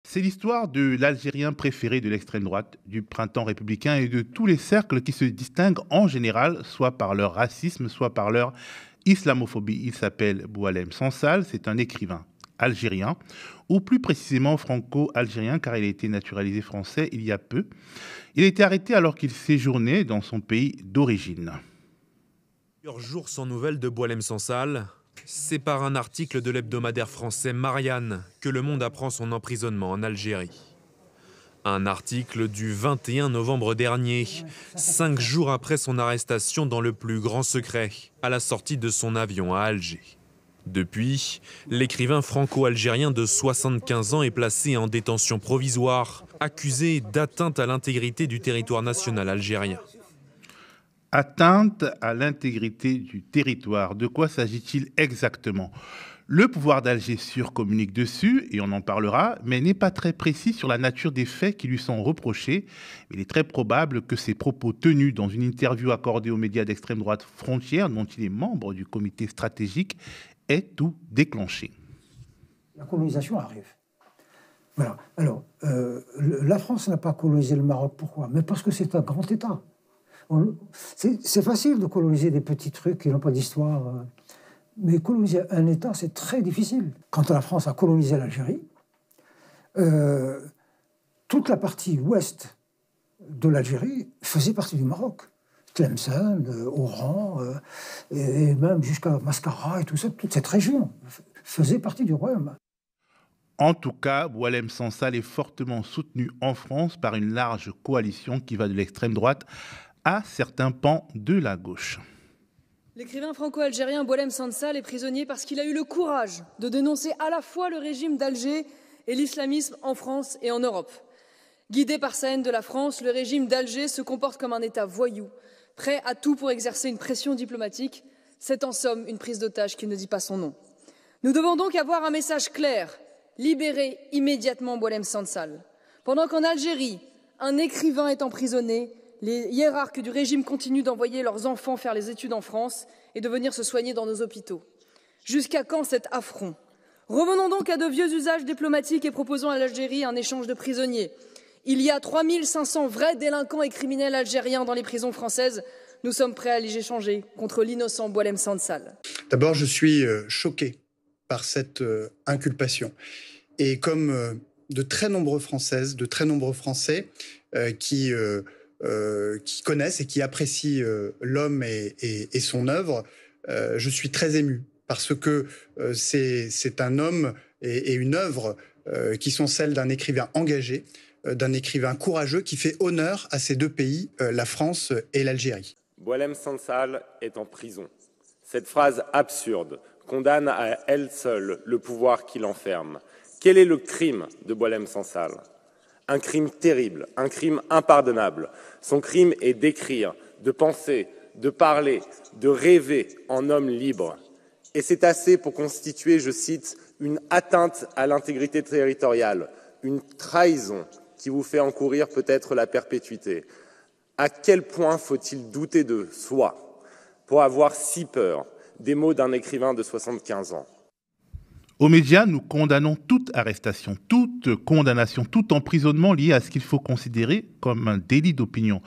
C'est l'histoire de l'Algérien préféré de l'extrême droite, du printemps républicain et de tous les cercles qui se distinguent en général, soit par leur racisme, soit par leur islamophobie. Il s'appelle Boualem Sansal, c'est un écrivain algérien, ou plus précisément franco-algérien, car il a été naturalisé français il y a peu. Il a été arrêté alors qu'il séjournait dans son pays d'origine. Plusieurs jours sans nouvelles de Boualem Sansal, c'est par un article de l'hebdomadaire français Marianne que Le Monde apprend son emprisonnement en Algérie. Un article du 21 novembre dernier, 5 jours après son arrestation dans le plus grand secret, à la sortie de son avion à Alger. Depuis, l'écrivain franco-algérien de 75 ans est placé en détention provisoire, accusé d'atteinte à l'intégrité du territoire national algérien. Atteinte à l'intégrité du territoire. De quoi s'agit-il exactement? Le pouvoir d'Alger communique dessus, et on en parlera, mais n'est pas très précis sur la nature des faits qui lui sont reprochés. Il est très probable que ces propos tenus dans une interview accordée aux médias d'extrême droite Frontières, dont il est membre du comité stratégique, aient tout déclenché. La colonisation arrive. Voilà. Alors, la France n'a pas colonisé le Maroc. Pourquoi? Mais parce que c'est un grand État. C'est facile de coloniser des petits trucs qui n'ont pas d'histoire. Mais coloniser un État, c'est très difficile. Quand la France a colonisé l'Algérie, toute la partie ouest de l'Algérie faisait partie du Maroc. Tlemcen, Oran, et même jusqu'à Mascara et tout ça, toute cette région faisait partie du royaume. En tout cas, Boualem Sansal est fortement soutenu en France par une large coalition qui va de l'extrême droite à certains pans de la gauche. L'écrivain franco-algérien Boualem Sansal est prisonnier parce qu'il a eu le courage de dénoncer à la fois le régime d'Alger et l'islamisme en France et en Europe. Guidé par sa haine de la France, le régime d'Alger se comporte comme un État voyou, prêt à tout pour exercer une pression diplomatique. C'est en somme une prise d'otage qui ne dit pas son nom. Nous devons donc avoir un message clair: libérer immédiatement Boualem Sansal. Pendant qu'en Algérie, un écrivain est emprisonné, les hiérarques du régime continuent d'envoyer leurs enfants faire les études en France et de venir se soigner dans nos hôpitaux. Jusqu'à quand cet affront? Revenons donc à de vieux usages diplomatiques et proposons à l'Algérie un échange de prisonniers. Il y a 3500 vrais délinquants et criminels algériens dans les prisons françaises. Nous sommes prêts à les échanger contre l'innocent Boualem Sansal. D'abord, je suis choqué par cette inculpation. Et comme de très nombreuses Françaises, de très nombreux Français qui connaissent et qui apprécient l'homme et son œuvre, je suis très ému parce que c'est un homme et une œuvre qui sont celles d'un écrivain engagé, d'un écrivain courageux qui fait honneur à ces deux pays, la France et l'Algérie. Boualem Sansal est en prison. Cette phrase absurde condamne à elle seule le pouvoir qui l'enferme. Quel est le crime de Boualem Sansal? Un crime terrible, un crime impardonnable. Son crime est d'écrire, de penser, de parler, de rêver en homme libre. Et c'est assez pour constituer, je cite, une atteinte à l'intégrité territoriale, une trahison qui vous fait encourir peut-être la perpétuité. À quel point faut-il douter de soi pour avoir si peur des mots d'un écrivain de 75 ans? Aux médias, nous condamnons toute arrestation, toute condamnation, tout emprisonnement lié à ce qu'il faut considérer comme un délit d'opinion.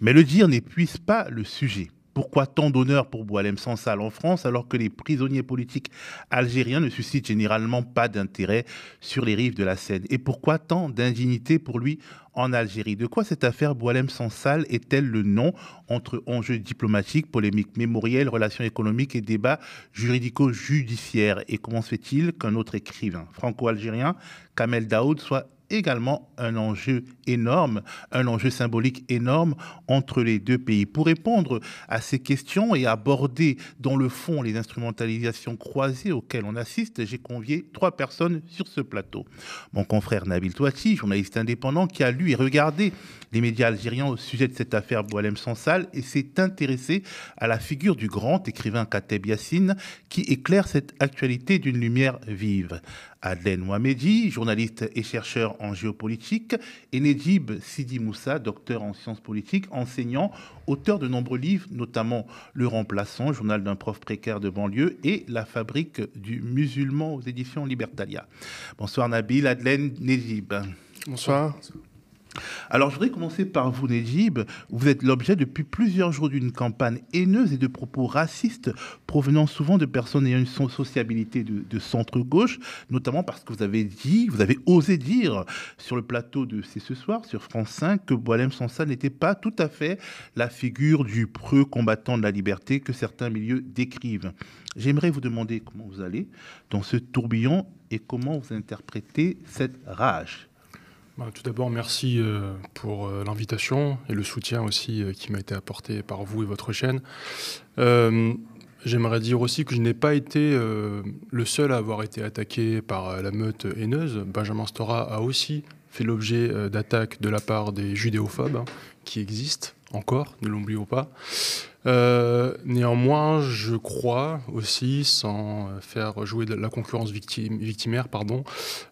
Mais le dire n'épuise pas le sujet. Pourquoi tant d'honneur pour Boualem Sansal en France alors que les prisonniers politiques algériens ne suscitent généralement pas d'intérêt sur les rives de la Seine? Et pourquoi tant d'indignité pour lui en Algérie? De quoi cette affaire Boualem Sansal est-elle le nom entre enjeux diplomatiques, polémiques mémorielles, relations économiques et débats juridico-judiciaires? Et comment se fait-il qu'un autre écrivain franco-algérien, Kamel Daoud, soit également un enjeu énorme, un enjeu symbolique énorme entre les deux pays? Pour répondre à ces questions et aborder dans le fond les instrumentalisations croisées auxquelles on assiste, j'ai convié 3 personnes sur ce plateau. Mon confrère Nabil Touati, journaliste indépendant, qui a lu et regardé les médias algériens au sujet de cette affaire Boualem Sansal et s'est intéressé à la figure du grand écrivain Kateb Yassine qui éclaire cette actualité d'une lumière vive. Adlène Mohamedi, journaliste et chercheur en géopolitique, et Nedjib Sidi Moussa, docteur en sciences politiques, enseignant, auteur de nombreux livres, notamment Le Remplaçant, journal d'un prof précaire de banlieue, et La Fabrique du musulman aux éditions Libertalia. Bonsoir Nabil, Adlène, Nedjib. Bonsoir. Alors, je voudrais commencer par vous, Nedjib. Vous êtes l'objet depuis plusieurs jours d'une campagne haineuse et de propos racistes provenant souvent de personnes ayant une sociabilité de centre-gauche, notamment parce que vous avez osé dire sur le plateau de C'est ce soir, sur France 5, que Boualem Sansal n'était pas tout à fait la figure du preux combattant de la liberté que certains milieux décrivent. J'aimerais vous demander comment vous allez dans ce tourbillon et comment vous interprétez cette rage. Tout d'abord, merci pour l'invitation et le soutien aussi qui m'a été apporté par vous et votre chaîne. J'aimerais dire aussi que je n'ai pas été le seul à avoir été attaqué par la meute haineuse. Benjamin Stora a aussi fait l'objet d'attaques de la part des judéophobes qui existent encore, ne l'oublions pas. Néanmoins, je crois aussi, sans faire jouer de la concurrence victimaire,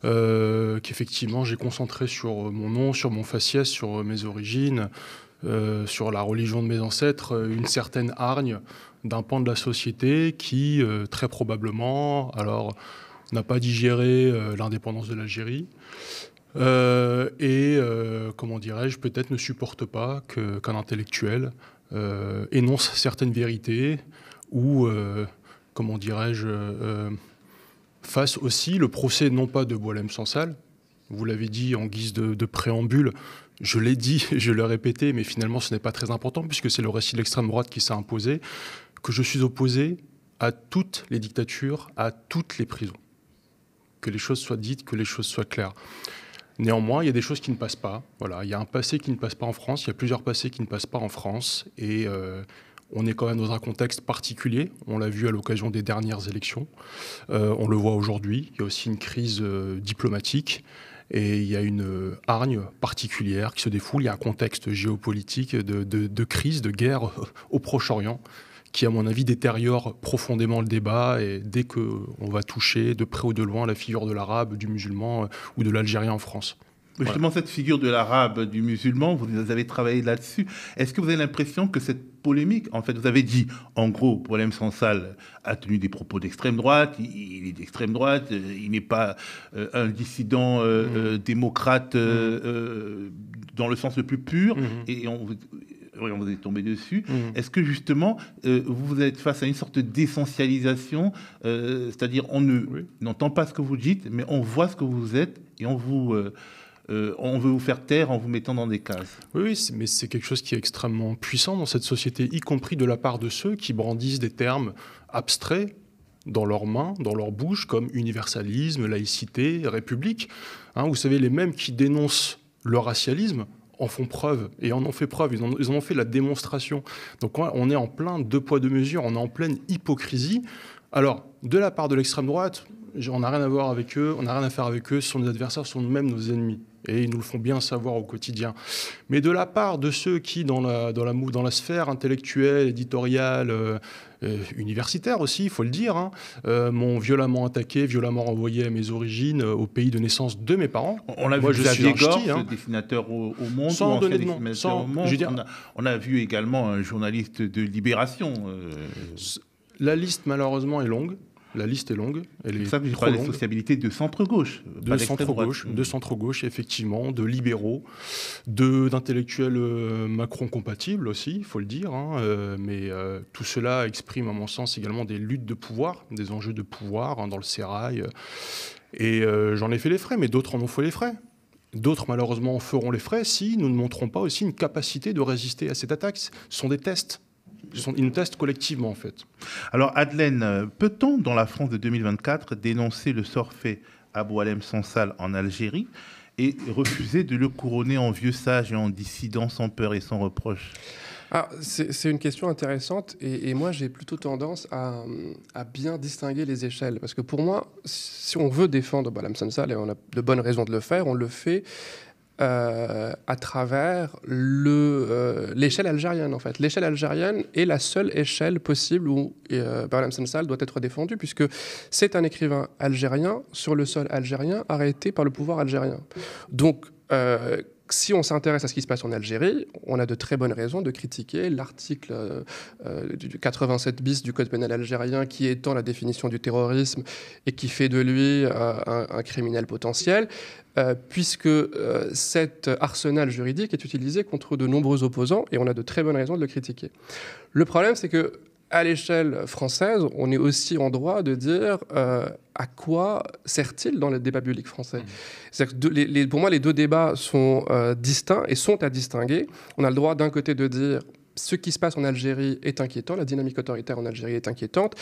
qu'effectivement j'ai concentré sur mon nom, sur mon faciès, sur mes origines, sur la religion de mes ancêtres, une certaine hargne d'un pan de la société qui, très probablement, n'a pas digéré l'indépendance de l'Algérie. Comment dirais-je, peut-être ne supporte pas qu'un intellectuel énonce certaines vérités ou, comment dirais-je, fasse aussi le procès non pas de Boualem Sansal. Vous l'avez dit en guise de préambule, je l'ai dit, je l'ai répété, mais finalement ce n'est pas très important puisque c'est le récit de l'extrême droite qui s'est imposé, que je suis opposé à toutes les dictatures, à toutes les prisons. Que les choses soient dites, que les choses soient claires. Néanmoins, il y a des choses qui ne passent pas. Voilà, il y a un passé qui ne passe pas en France, il y a plusieurs passés qui ne passent pas en France, et on est quand même dans un contexte particulier. On l'a vu à l'occasion des dernières élections. On le voit aujourd'hui. Il y a aussi une crise diplomatique, et il y a une hargne particulière qui se défoule. Il y a un contexte géopolitique de crise, de guerre au Proche-Orient, qui, à mon avis, détériore profondément le débat. Et dès qu'on va toucher de près ou de loin la figure de l'arabe, du musulman ou de l'algérien en France. Justement, cette figure de l'arabe, du musulman, vous avez travaillé là-dessus. Est-ce que vous avez l'impression que cette polémique, en fait, vous avez dit, en gros, Boualem Sansal a tenu des propos d'extrême droite, il est d'extrême droite, il n'est pas un dissident démocrate dans le sens le plus pur, et on vous est tombé dessus. Est-ce que justement, vous êtes face à une sorte d'essentialisation, c'est-à-dire on n'entend pas ce que vous dites, mais on voit ce que vous êtes et on veut vous faire taire en vous mettant dans des cases. Oui, mais c'est quelque chose qui est extrêmement puissant dans cette société, y compris de la part de ceux qui brandissent des termes abstraits dans leurs mains, dans leur bouche, comme universalisme, laïcité, république. Vous savez, les mêmes qui dénoncent le racialisme en font preuve et en ont fait preuve, ils en ont fait la démonstration. Donc on est en plein deux poids deux mesures, on est en pleine hypocrisie. Alors, de la part de l'extrême droite, on n'a rien à voir avec eux, on n'a rien à faire avec eux, ce sont nos adversaires, ce sont même nos ennemis. Et ils nous le font bien savoir au quotidien. Mais de la part de ceux qui, dans la sphère intellectuelle, éditoriale, universitaire aussi, il faut le dire, m'ont violemment attaqué, violemment renvoyé à mes origines, au pays de naissance de mes parents. On a vu Xavier Gorce, dessinateur au Monde, sans donner de nom. On a vu également un journaliste de Libération. La liste, malheureusement, est longue. La liste est longue. C'est ça que j'ai parlé de sociabilité de centre-gauche. De centre-gauche, effectivement, de libéraux, d'intellectuels Macron compatibles aussi, il faut le dire. Mais tout cela exprime, à mon sens, également des luttes de pouvoir, des enjeux de pouvoir dans le sérail. Et j'en ai fait les frais, mais d'autres en ont fait les frais. D'autres, malheureusement, en feront les frais si nous ne montrons pas aussi une capacité de résister à cette attaque. Ce sont des tests. Ils nous testent collectivement, en fait. Alors, Adlène, peut-on, dans la France de 2024, dénoncer le sort fait à Boualem Sansal en Algérie et refuser de le couronner en vieux sage et en dissident sans peur et sans reproche ? C'est une question intéressante et moi, j'ai plutôt tendance à bien distinguer les échelles. Parce que pour moi, si on veut défendre Boualem Sansal, et on a de bonnes raisons de le faire, on le fait à travers l'échelle algérienne, en fait. L'échelle algérienne est la seule échelle possible où Boualem Sansal doit être défendu, puisque c'est un écrivain algérien sur le sol algérien arrêté par le pouvoir algérien. Donc, si on s'intéresse à ce qui se passe en Algérie, on a de très bonnes raisons de critiquer l'article du 87 bis du Code pénal algérien qui étend la définition du terrorisme et qui fait de lui un criminel potentiel, puisque cet arsenal juridique est utilisé contre de nombreux opposants et on a de très bonnes raisons de le critiquer. Le problème, c'est que à l'échelle française, on est aussi en droit de dire à quoi sert-il dans le débat public français. C'est-à-dire que pour moi, les deux débats sont distincts et sont à distinguer. On a le droit d'un côté de dire ce qui se passe en Algérie est inquiétant, la dynamique autoritaire en Algérie est inquiétante,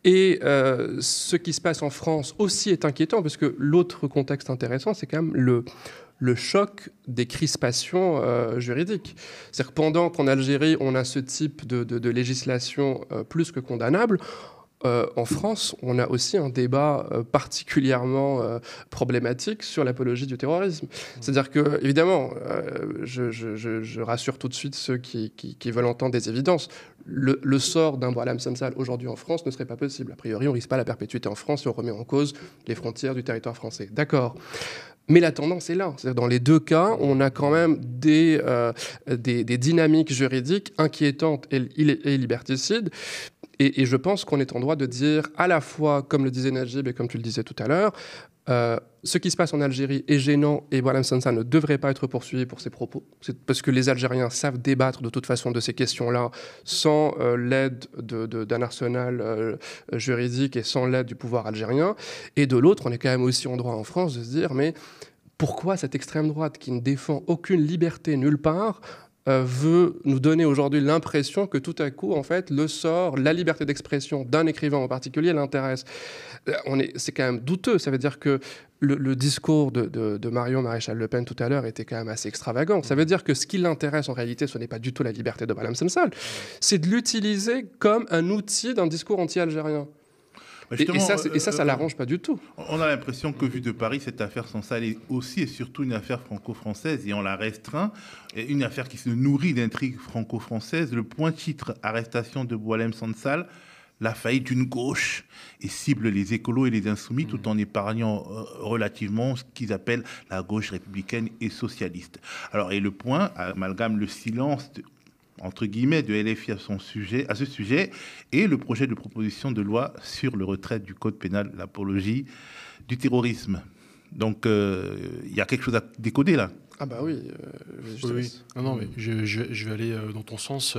et ce qui se passe en France aussi est inquiétant, parce que l'autre contexte intéressant, c'est quand même le choc des crispations juridiques. C'est-à-dire que pendant qu'en Algérie, on a ce type de législation plus que condamnable, en France, on a aussi un débat particulièrement problématique sur l'apologie du terrorisme. C'est-à-dire que, évidemment, je rassure tout de suite ceux qui veulent entendre des évidences. Le sort d'un Boualem Sansal aujourd'hui en France ne serait pas possible. A priori, on ne risque pas la perpétuité en France si on remet en cause les frontières du territoire français. D'accord. Mais la tendance est là. C'est-à-dire dans les deux cas, on a quand même des dynamiques juridiques inquiétantes et liberticides. Et je pense qu'on est en droit de dire à la fois, comme le disait Najib et comme tu le disais tout à l'heure, ce qui se passe en Algérie est gênant et Boualem Sansal ne devrait pas être poursuivi pour ses propos. C'est parce que les Algériens savent débattre de toute façon de ces questions-là sans l'aide d'un arsenal juridique et sans l'aide du pouvoir algérien. Et de l'autre, on est quand même aussi en droit en France de se dire mais pourquoi cette extrême droite qui ne défend aucune liberté nulle part veut nous donner aujourd'hui l'impression que tout à coup, en fait, le sort, la liberté d'expression d'un écrivain en particulier l'intéresse. C'est quand même douteux. Ça veut dire que le discours de Marion Maréchal Le Pen tout à l'heure était quand même assez extravagant. Ça veut dire que ce qui l'intéresse en réalité, ce n'est pas du tout la liberté de Boualem Sansal, c'est de l'utiliser comme un outil d'un discours anti-algérien. Et ça l'arrange pas du tout. On a l'impression que, vu de Paris, cette affaire Sansal est aussi et surtout une affaire franco-française et on la restreint. Une affaire qui se nourrit d'intrigues franco-françaises. Le point titre « Arrestation de Boualem Sansal », la faillite d'une gauche et cible les écolos et les insoumis tout en épargnant relativement ce qu'ils appellent la gauche républicaine et socialiste. Alors, et le point amalgame le silence entre guillemets, de LFI à ce sujet, et le projet de proposition de loi sur le retrait du code pénal, l'apologie du terrorisme. Donc, il y a quelque chose à décoder là. Ah bah oui. Oui. Non, mais je vais aller dans ton sens.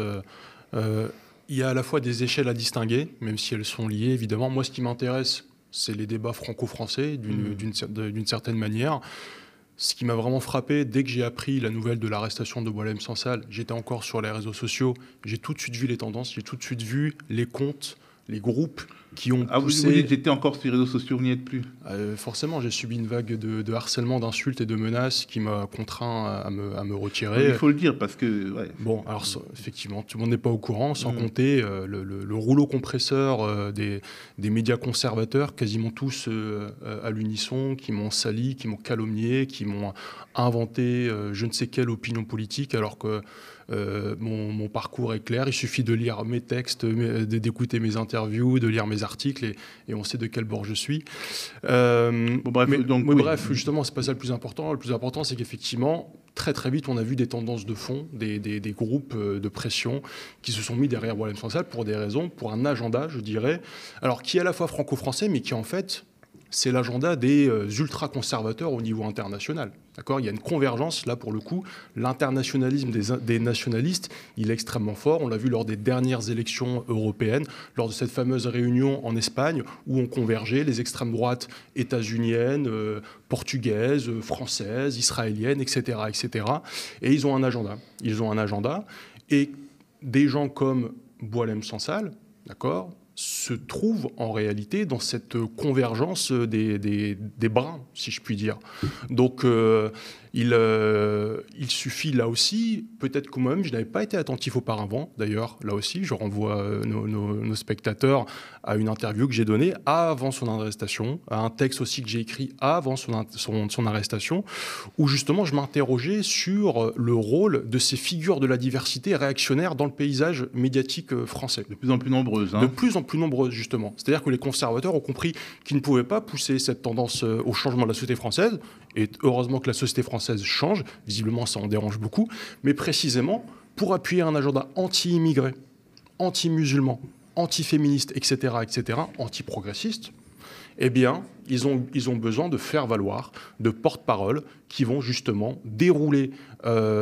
Il y a à la fois des échelles à distinguer, même si elles sont liées, évidemment. Moi, ce qui m'intéresse, c'est les débats franco-français, d'une certaine manière. Ce qui m'a vraiment frappé, dès que j'ai appris la nouvelle de l'arrestation de Boualem Sansal, j'étais encore sur les réseaux sociaux, j'ai tout de suite vu les tendances, j'ai tout de suite vu les comptes, les groupes qui ont poussé... Vous dites j'étais encore sur les réseaux sociaux, vous n'y êtes plus. Forcément, j'ai subi une vague de harcèlement, d'insultes et de menaces qui m'a contraint à me retirer. Il faut le dire parce que... Ouais. Bon, alors effectivement, tout le monde n'est pas au courant, sans compter le rouleau compresseur des médias conservateurs, quasiment tous à l'unisson, qui m'ont sali, qui m'ont calomnié, qui m'ont inventé je ne sais quelle opinion politique, alors que mon parcours est clair. Il suffit de lire mes textes, d'écouter mes interviews, de lire mes articles et on sait de quel bord je suis. Bref, justement, c'est pas ça le plus important. Le plus important, c'est qu'effectivement, très très vite, on a vu des tendances de fond, des groupes de pression qui se sont mis derrière Boualem Sansal pour des raisons, pour un agenda, je dirais, alors qui est à la fois franco-français, mais qui en fait... c'est l'agenda des ultra-conservateurs au niveau international. D'accord ? Il y a une convergence, là, pour le coup. L'internationalisme des nationalistes, il est extrêmement fort. On l'a vu lors des dernières élections européennes, lors de cette fameuse réunion en Espagne, où on convergeait les extrêmes droites états-uniennes, portugaises, françaises, israéliennes, etc., etc. Et ils ont un agenda. Et des gens comme Boualem Sansal, d'accord, se trouve en réalité dans cette convergence des brins, si je puis dire. Donc, Il suffit là aussi, peut-être que moi-même je n'avais pas été attentif auparavant, d'ailleurs là aussi je renvoie nos spectateurs à une interview que j'ai donnée avant son arrestation, à un texte aussi que j'ai écrit avant son arrestation, où justement je m'interrogeais sur le rôle de ces figures de la diversité réactionnaire dans le paysage médiatique français. De plus en plus nombreuses. De plus en plus nombreuses, justement. C'est-à-dire que les conservateurs ont compris qu'ils ne pouvaient pas pousser cette tendance au changement de la société française, et heureusement que la société française change, visiblement ça en dérange beaucoup, mais précisément pour appuyer un agenda anti-immigré, anti-musulman, anti-féministe, etc., anti-progressiste, eh bien, ils ont besoin de faire valoir de porte-parole qui vont justement dérouler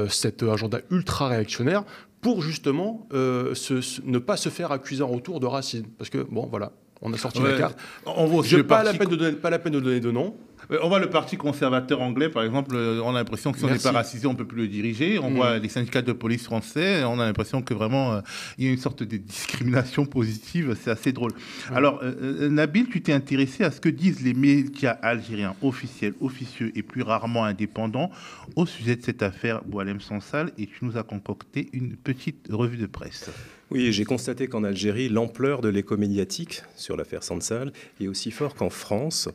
cet agenda ultra-réactionnaire pour justement ne pas se faire accuser en retour de racisme. Parce que, bon, voilà, on a sorti la carte. Pas la peine de donner de nom. On voit le parti conservateur anglais, par exemple, on a l'impression que si on n'est pas racisé, on ne peut plus le diriger. On voit les syndicats de police français, on a l'impression que vraiment, il y a une sorte de discrimination positive, c'est assez drôle. Alors, Nabil, tu t'es intéressé à ce que disent les médias algériens officiels, officieux et plus rarement indépendants au sujet de cette affaire Boualem Sansal, et tu nous as concocté une petite revue de presse. Oui, j'ai constaté qu'en Algérie, l'ampleur de l'écho médiatique sur l'affaire Sansal est aussi fort qu'en France.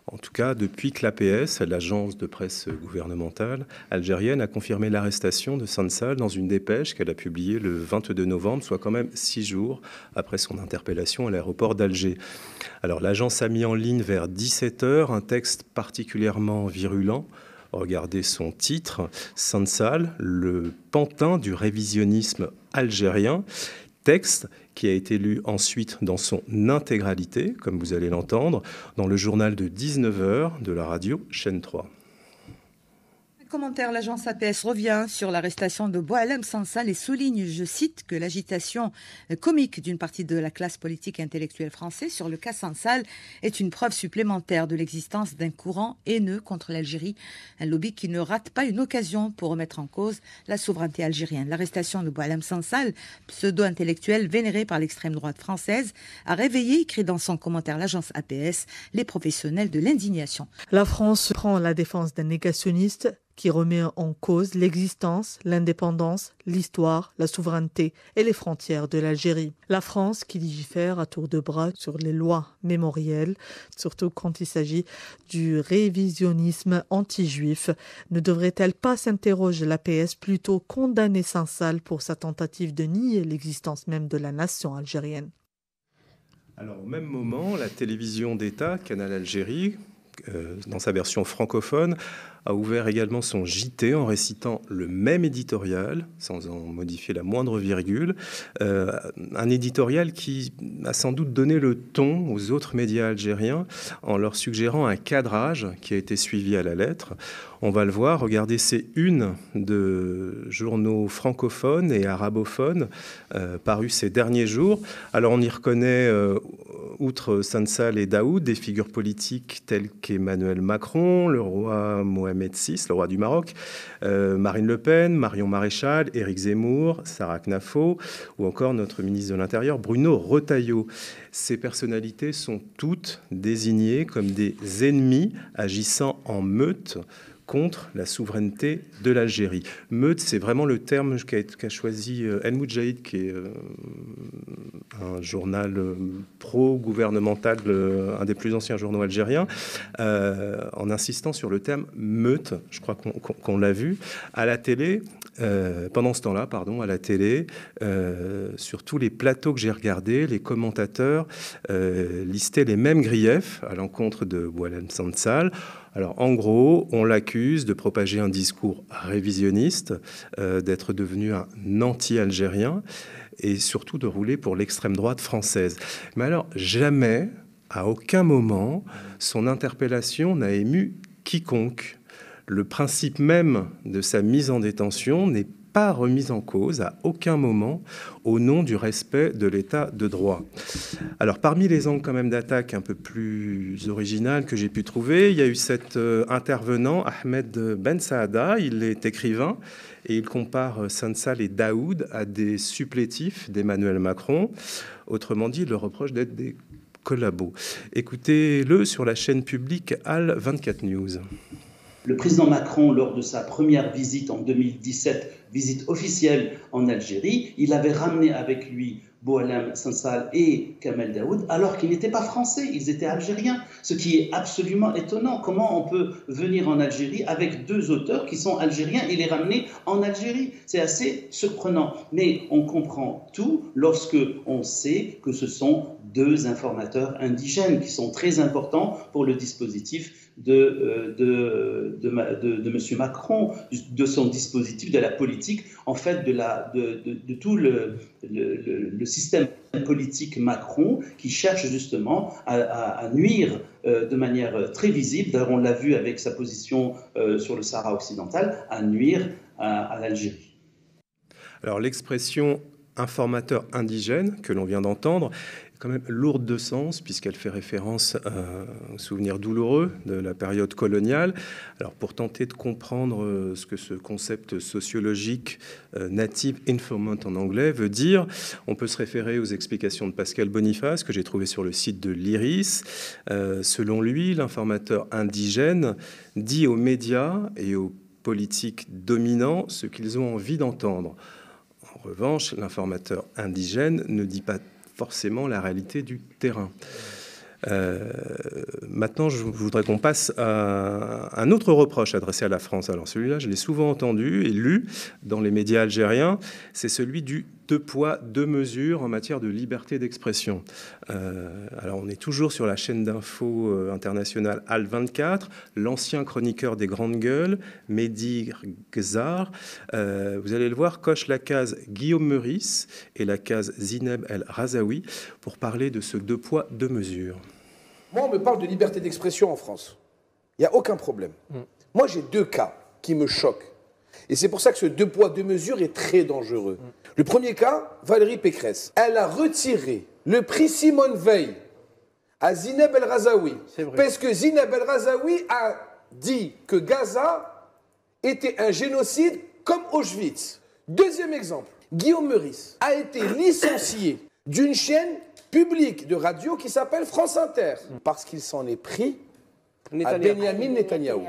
En tout cas, depuis que l'APS, l'agence de presse gouvernementale algérienne, a confirmé l'arrestation de Sansal dans une dépêche qu'elle a publiée le 22 novembre, soit quand même 6 jours après son interpellation à l'aéroport d'Alger. Alors, l'agence a mis en ligne vers 17h un texte particulièrement virulent. Regardez son titre, Sansal, le pantin du révisionnisme algérien. Texte qui a été lu ensuite dans son intégralité, comme vous allez l'entendre, dans le journal de 19h de la radio Chaîne 3. Commentaire, l'agence APS revient sur l'arrestation de Boualem Sansal et souligne, je cite, que l'agitation comique d'une partie de la classe politique et intellectuelle française sur le cas Sansal est une preuve supplémentaire de l'existence d'un courant haineux contre l'Algérie, un lobby qui ne rate pas une occasion pour remettre en cause la souveraineté algérienne. L'arrestation de Boualem Sansal, pseudo-intellectuel vénéré par l'extrême droite française, a réveillé, écrit dans son commentaire l'agence APS, les professionnels de l'indignation. La France prend la défense d'un négationniste qui remet en cause l'existence, l'indépendance, l'histoire, la souveraineté et les frontières de l'Algérie. La France qui légifère à tour de bras sur les lois mémorielles, surtout quand il s'agit du révisionnisme anti-juif, ne devrait-elle pas, s'interroge l'APS, plutôt condamner Sansal pour sa tentative de nier l'existence même de la nation algérienne? Alors, au même moment, la télévision d'État, Canal Algérie, dans sa version francophone, a ouvert également son JT en récitant le même éditorial, sans en modifier la moindre virgule. Un éditorial qui a sans doute donné le ton aux autres médias algériens en leur suggérant un cadrage qui a été suivi à la lettre. On va le voir, regardez ces unes de journaux francophones et arabophones parus ces derniers jours. Alors on y reconnaît, outre Sansal et Daoud, des figures politiques telles qu'Emmanuel Macron, le roi Mohamed VI, le roi du Maroc, Marine Le Pen, Marion Maréchal, Éric Zemmour, Sarah Knafo, ou encore notre ministre de l'Intérieur, Bruno Retailleau. Ces personnalités sont toutes désignées comme des ennemis agissant en meute contre la souveraineté de l'Algérie. Meute, c'est vraiment le terme qu'a choisi El Moudjahid, qui est un journal pro-gouvernemental, un des plus anciens journaux algériens, en insistant sur le terme meute. Je crois qu'on l'a vu à la télé. Pendant ce temps-là, à la télé, sur tous les plateaux que j'ai regardés, les commentateurs listaient les mêmes griefs à l'encontre de Boualem Sansal. Alors, en gros, on l'accuse de propager un discours révisionniste, d'être devenu un anti-algérien et surtout de rouler pour l'extrême droite française. Mais alors, jamais, à aucun moment, son interpellation n'a ému quiconque. Le principe même de sa mise en détention n'est pas remise en cause à aucun moment au nom du respect de l'état de droit. Alors, parmi les angles quand même d'attaque un peu plus originales que j'ai pu trouver, il y a eu cet intervenant, Ahmed Ben Saada. Il est écrivain et il compare Sansal et Daoud à des supplétifs d'Emmanuel Macron. Autrement dit, il leur reproche d'être des collabos. Écoutez-le sur la chaîne publique Al 24 News. Le président Macron, lors de sa première visite en 2017, visite officielle en Algérie, il avait ramené avec lui Boualem Sansal et Kamel Daoud, alors qu'ils n'étaient pas français, ils étaient algériens. Ce qui est absolument étonnant. Comment on peut venir en Algérie avec deux auteurs qui sont algériens et les ramener en Algérie? C'est assez surprenant. Mais on comprend tout lorsque on sait que ce sont deux informateurs indigènes qui sont très importants pour le dispositif de M. Macron, de son dispositif, de la politique, en fait, de tout le système politique Macron qui cherche justement à nuire de manière très visible, d'ailleurs on l'a vu avec sa position sur le Sahara occidental, à nuire à l'Algérie. Alors l'expression informateur indigène que l'on vient d'entendre est quand même lourde de sens puisqu'elle fait référence aux souvenirs douloureux de la période coloniale. Alors pour tenter de comprendre ce que ce concept sociologique native informant en anglais veut dire, on peut se référer aux explications de Pascal Boniface que j'ai trouvé sur le site de l'IRIS. Selon lui, l'informateur indigène dit aux médias et aux politiques dominants ce qu'ils ont envie d'entendre. En revanche, l'informateur indigène ne dit pas forcément la réalité du terrain. Maintenant, je voudrais qu'on passe à un autre reproche adressé à la France. Alors celui-là, je l'ai souvent entendu et lu dans les médias algériens. C'est celui du deux poids, deux mesures en matière de liberté d'expression. Alors on est toujours sur la chaîne d'info internationale Al24. L'ancien chroniqueur des Grandes Gueules, Mehdi Ghezar, vous allez le voir, coche la case Guillaume Meurice et la case Zineb El Razaoui pour parler de ce deux poids, deux mesures. Moi, on me parle de liberté d'expression en France. Il n'y a aucun problème. Moi, j'ai deux cas qui me choquent. Et c'est pour ça que ce deux poids, deux mesures est très dangereux. Le premier cas, Valérie Pécresse. Elle a retiré le prix Simone Veil à Zineb El Razaoui. Parce que Zineb El Razaoui a dit que Gaza était un génocide comme Auschwitz. Deuxième exemple, Guillaume Meurice a été licencié d'une chaîne public de radio qui s'appelle France Inter, parce qu'il s'en est pris à Benyamin Netanyahou.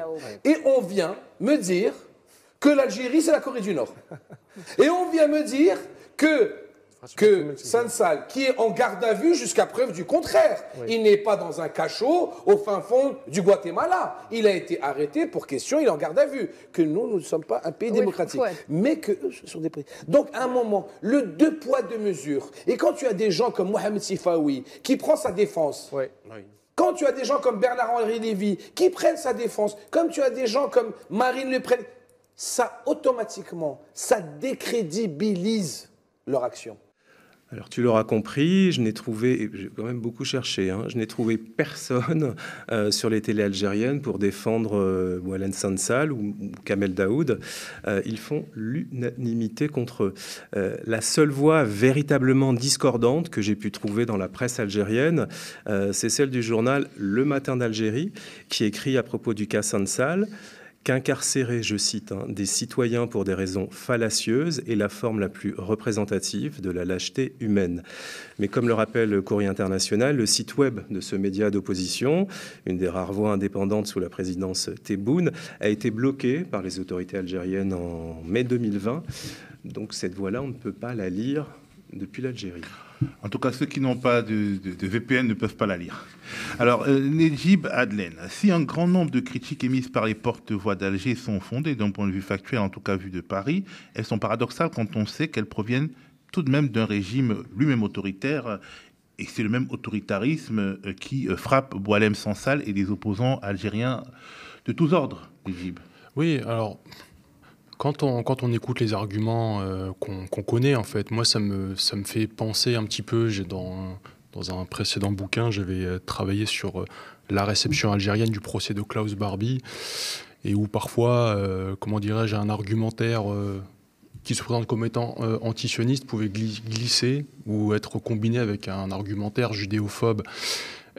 Et on vient me dire que l'Algérie, c'est la Corée du Nord. Et on vient me dire que Sansal, qui est en garde à vue jusqu'à preuve du contraire, il n'est pas dans un cachot au fin fond du Guatemala. Il a été arrêté pour question, il est en garde à vue. Que nous ne sommes pas un pays démocratique. Mais que sur des prix. Donc, à un moment, le deux poids, deux mesures. Et quand tu as des gens comme Mohamed Sifaoui qui prend sa défense, quand tu as des gens comme Bernard-Henri Lévy qui prennent sa défense, comme tu as des gens comme Marine Le Pen, ça automatiquement, ça décrédibilise leur action. Alors tu l'auras compris, je n'ai trouvé, j'ai quand même beaucoup cherché, je n'ai trouvé personne sur les télés algériennes pour défendre Boualem Sansal ou Kamel Daoud. Ils font l'unanimité contre eux. La seule voix véritablement discordante que j'ai pu trouver dans la presse algérienne, c'est celle du journal Le Matin d'Algérie, qui écrit à propos du cas Sansal qu'incarcérer, je cite, des citoyens pour des raisons fallacieuses est la forme la plus représentative de la lâcheté humaine. Mais comme le rappelle le Courrier international, le site web de ce média d'opposition, une des rares voix indépendantes sous la présidence Tebboune, a été bloqué par les autorités algériennes en mai 2020. Donc cette voix-là, on ne peut pas la lire depuis l'Algérie. En tout cas, ceux qui n'ont pas de VPN ne peuvent pas la lire. Alors, Nedjib Adlen, si un grand nombre de critiques émises par les porte-voix d'Alger sont fondées d'un point de vue factuel, en tout cas vu de Paris, elles sont paradoxales quand on sait qu'elles proviennent tout de même d'un régime lui-même autoritaire, et c'est le même autoritarisme qui frappe Boualem Sansal et les opposants algériens de tous ordres, Nedjib. Oui, alors... Quand on écoute les arguments qu'on connaît, en fait, moi, ça me fait penser un petit peu, dans un précédent bouquin, j'avais travaillé sur la réception algérienne du procès de Klaus Barbie, et où parfois, comment dirais-je, un argumentaire qui se présente comme étant antisioniste pouvait glisser ou être combiné avec un argumentaire judéophobe.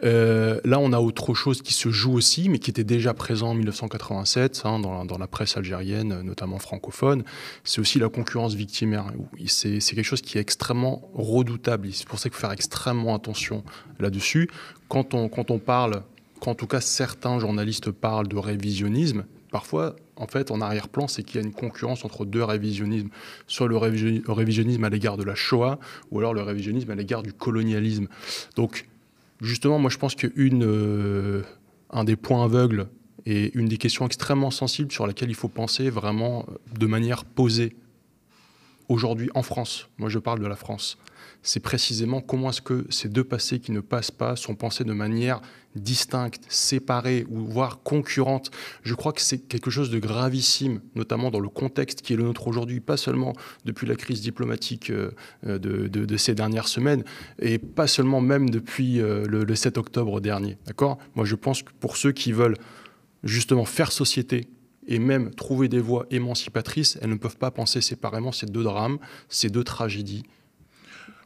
Là, on a autre chose qui se joue aussi, mais qui était déjà présent en 1987 dans la presse algérienne, notamment francophone. C'est aussi la concurrence victimaire. C'est quelque chose qui est extrêmement redoutable. C'est pour ça qu'il faut faire extrêmement attention là-dessus. Quand on parle, quand en tout cas certains journalistes parlent de révisionnisme, parfois, en fait, en arrière-plan, c'est qu'il y a une concurrence entre deux révisionnismes. Soit le révisionnisme à l'égard de la Shoah, ou alors le révisionnisme à l'égard du colonialisme. Donc, justement, moi, je pense qu'un des points aveugles et une des questions extrêmement sensibles sur laquelle il faut penser vraiment de manière posée aujourd'hui en France, moi je parle de la France, c'est précisément comment est-ce que ces deux passés qui ne passent pas sont pensés de manière distincte, séparée ou voire concurrente. Je crois que c'est quelque chose de gravissime, notamment dans le contexte qui est le nôtre aujourd'hui, pas seulement depuis la crise diplomatique de ces dernières semaines, et pas seulement même depuis le 7 octobre dernier. D'accord ? Moi je pense que pour ceux qui veulent justement faire société et même trouver des voies émancipatrices, elles ne peuvent pas penser séparément ces deux drames, ces deux tragédies.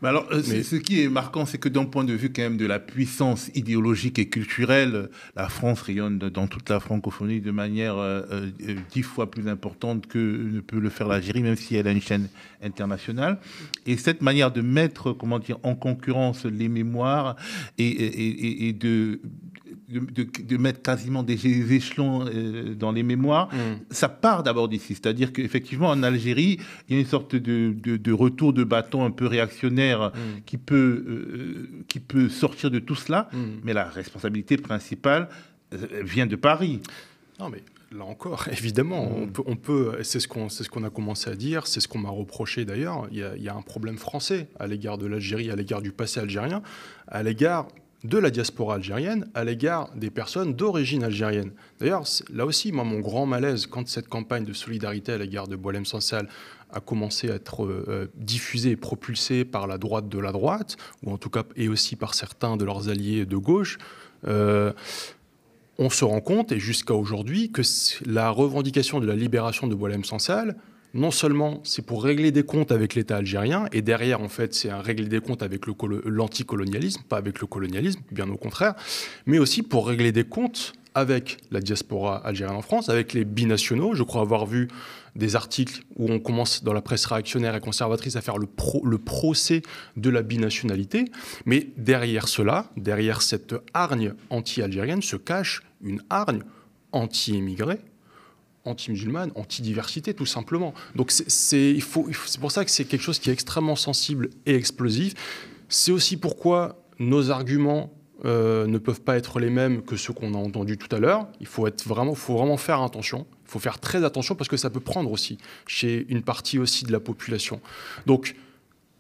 Mais alors, ce qui est marquant, c'est que d'un point de vue quand même de la puissance idéologique et culturelle, la France rayonne dans toute la francophonie de manière 10 fois plus importante que ne peut le faire l'Algérie, même si elle a une chaîne internationale. Et cette manière de mettre, comment dire, en concurrence les mémoires et de mettre quasiment des échelons dans les mémoires, ça part d'abord d'ici. C'est-à-dire qu'effectivement, en Algérie, il y a une sorte de retour de bâton un peu réactionnaire qui peut sortir de tout cela, mais la responsabilité principale vient de Paris. Non, mais là encore, évidemment, on peut c'est ce qu'on a commencé à dire, c'est ce qu'on m'a reproché d'ailleurs. Il y a un problème français à l'égard de l'Algérie, à l'égard du passé algérien, à l'égard de la diaspora algérienne, à l'égard des personnes d'origine algérienne. D'ailleurs, là aussi, moi, mon grand malaise, quand cette campagne de solidarité à l'égard de Boualem Sansal a commencé à être diffusée et propulsée par la droite de la droite, ou en tout cas, et aussi par certains de leurs alliés de gauche, on se rend compte, et jusqu'à aujourd'hui, que la revendication de la libération de Boualem Sansal, non seulement c'est pour régler des comptes avec l'État algérien, et derrière, en fait, c'est un régler des comptes avec l'anticolonialisme, pas avec le colonialisme, bien au contraire, mais aussi pour régler des comptes avec la diaspora algérienne en France, avec les binationaux. Je crois avoir vu des articles où on commence dans la presse réactionnaire et conservatrice à faire le procès de la binationalité. Mais derrière cela, derrière cette hargne anti-algérienne, se cache une hargne anti-émigrée, anti-musulmane, anti-diversité, tout simplement. Donc c'est pour ça que c'est quelque chose qui est extrêmement sensible et explosif. C'est aussi pourquoi nos arguments ne peuvent pas être les mêmes que ceux qu'on a entendus tout à l'heure. Il faut vraiment faire attention. Il faut faire très attention parce que ça peut prendre aussi chez une partie aussi de la population. Donc,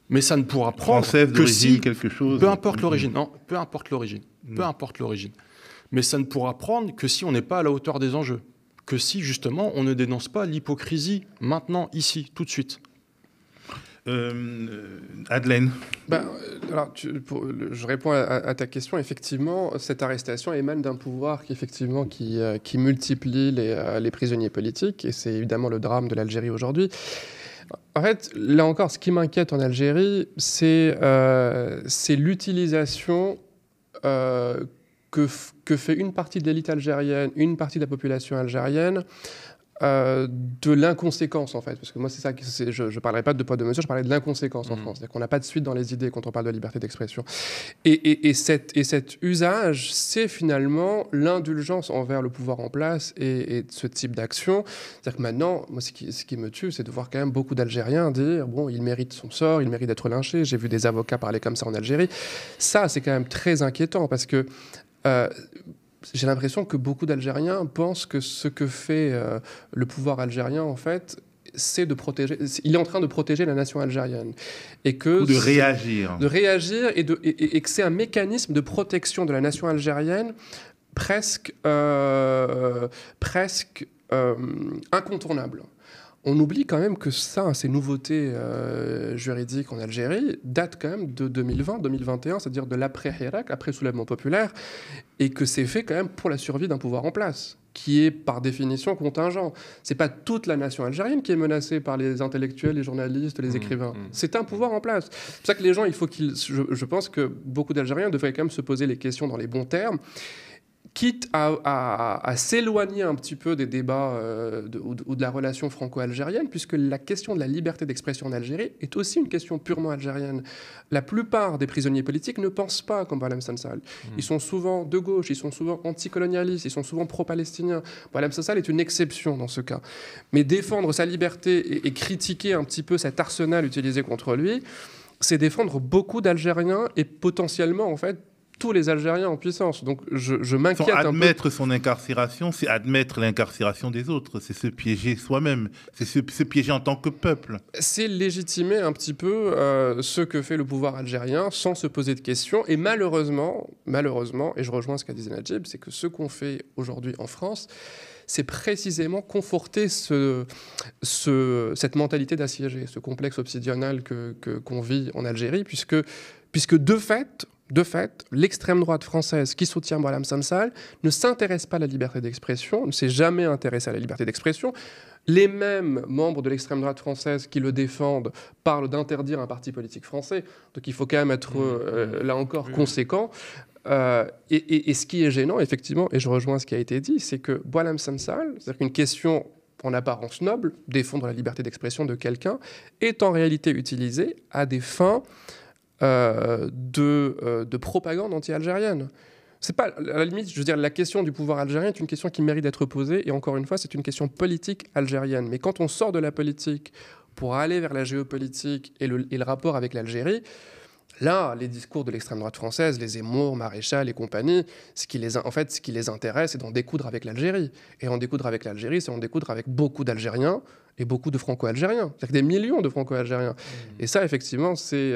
mais ça ne pourra prendre que si quelque chose. Peu importe l'origine. Non, peu importe l'origine. Peu importe l'origine. Mais ça ne pourra prendre que si on n'est pas à la hauteur des enjeux. Que si, justement, on ne dénonce pas l'hypocrisie maintenant, ici, tout de suite. Madeleine. Alors, je réponds à ta question. Effectivement, cette arrestation émane d'un pouvoir qui multiplie les prisonniers politiques, et c'est évidemment le drame de l'Algérie aujourd'hui. En fait, là encore, ce qui m'inquiète en Algérie, c'est l'utilisation que fait une partie de l'élite algérienne, une partie de la population algérienne, de l'inconséquence, en fait. Parce que moi, c'est ça, je ne parlais pas de poids de mesure, je parlais de l'inconséquence en France. C'est-à-dire qu'on n'a pas de suite dans les idées quand on parle de liberté d'expression. Et cet usage, c'est finalement l'indulgence envers le pouvoir en place et ce type d'action. C'est-à-dire que maintenant, moi, ce qui me tue, c'est de voir quand même beaucoup d'Algériens dire « bon, il mérite son sort, il mérite d'être lynché ». J'ai vu des avocats parler comme ça en Algérie. Ça, c'est quand même très inquiétant parce que j'ai l'impression que beaucoup d'Algériens pensent que ce que fait le pouvoir algérien, en fait, c'est de protéger. Il est en train de protéger la nation algérienne. Et que ou de réagir. De réagir et que c'est un mécanisme de protection de la nation algérienne presque incontournable. On oublie quand même que ces nouveautés juridiques en Algérie datent quand même de 2020-2021, c'est-à-dire de l'après-Hirak, après soulèvement populaire, et que c'est fait quand même pour la survie d'un pouvoir en place, qui est par définition contingent. C'est pas toute la nation algérienne qui est menacée par les intellectuels, les journalistes, les écrivains. C'est un pouvoir en place. C'est pour ça que les gens, je pense que beaucoup d'Algériens devraient quand même se poser les questions dans les bons termes. quitte à s'éloigner un petit peu des débats ou de la relation franco-algérienne, puisque la question de la liberté d'expression en Algérie est aussi une question purement algérienne. La plupart des prisonniers politiques ne pensent pas comme Boualem Sansal. Ils sont souvent de gauche, ils sont souvent anticolonialistes, ils sont souvent pro-palestiniens. Boualem Sansal est une exception dans ce cas. Mais défendre sa liberté et critiquer un petit peu cet arsenal utilisé contre lui, c'est défendre beaucoup d'Algériens et potentiellement, en fait, tous les Algériens en puissance. Donc je m'inquiète un peu. Admettre son incarcération, c'est admettre l'incarcération des autres. C'est se piéger soi-même. C'est se piéger en tant que peuple. C'est légitimer un petit peu ce que fait le pouvoir algérien sans se poser de questions. Et malheureusement, et je rejoins ce qu'a dit Najib, c'est que ce qu'on fait aujourd'hui en France, c'est précisément conforter cette mentalité d'assiégé, ce complexe obsidional qu'on vit en Algérie, puisque de fait, l'extrême droite française qui soutient Boualem Sansal ne s'intéresse pas à la liberté d'expression, ne s'est jamais intéressée à la liberté d'expression. Les mêmes membres de l'extrême droite française qui le défendent parlent d'interdire un parti politique français. Donc il faut quand même être, là encore, conséquent. Et ce qui est gênant, effectivement, et je rejoins ce qui a été dit, c'est que Boualem Sansal, c'est-à-dire qu'une question en apparence noble, défendre la liberté d'expression de quelqu'un, est en réalité utilisée à des fins de propagande anti-algérienne. C'est pas, à la limite, je veux dire, la question du pouvoir algérien est une question qui mérite d'être posée, et encore une fois, c'est une question politique algérienne. Mais quand on sort de la politique pour aller vers la géopolitique et le rapport avec l'Algérie, là, les discours de l'extrême droite française, les Zemmour, Maréchal et compagnie, ce qui les intéresse, c'est d'en découdre avec l'Algérie. Et en découdre avec l'Algérie, c'est en découdre avec beaucoup d'Algériens et beaucoup de Franco-Algériens. C'est-à-dire des millions de Franco-Algériens. Et ça, effectivement, c'est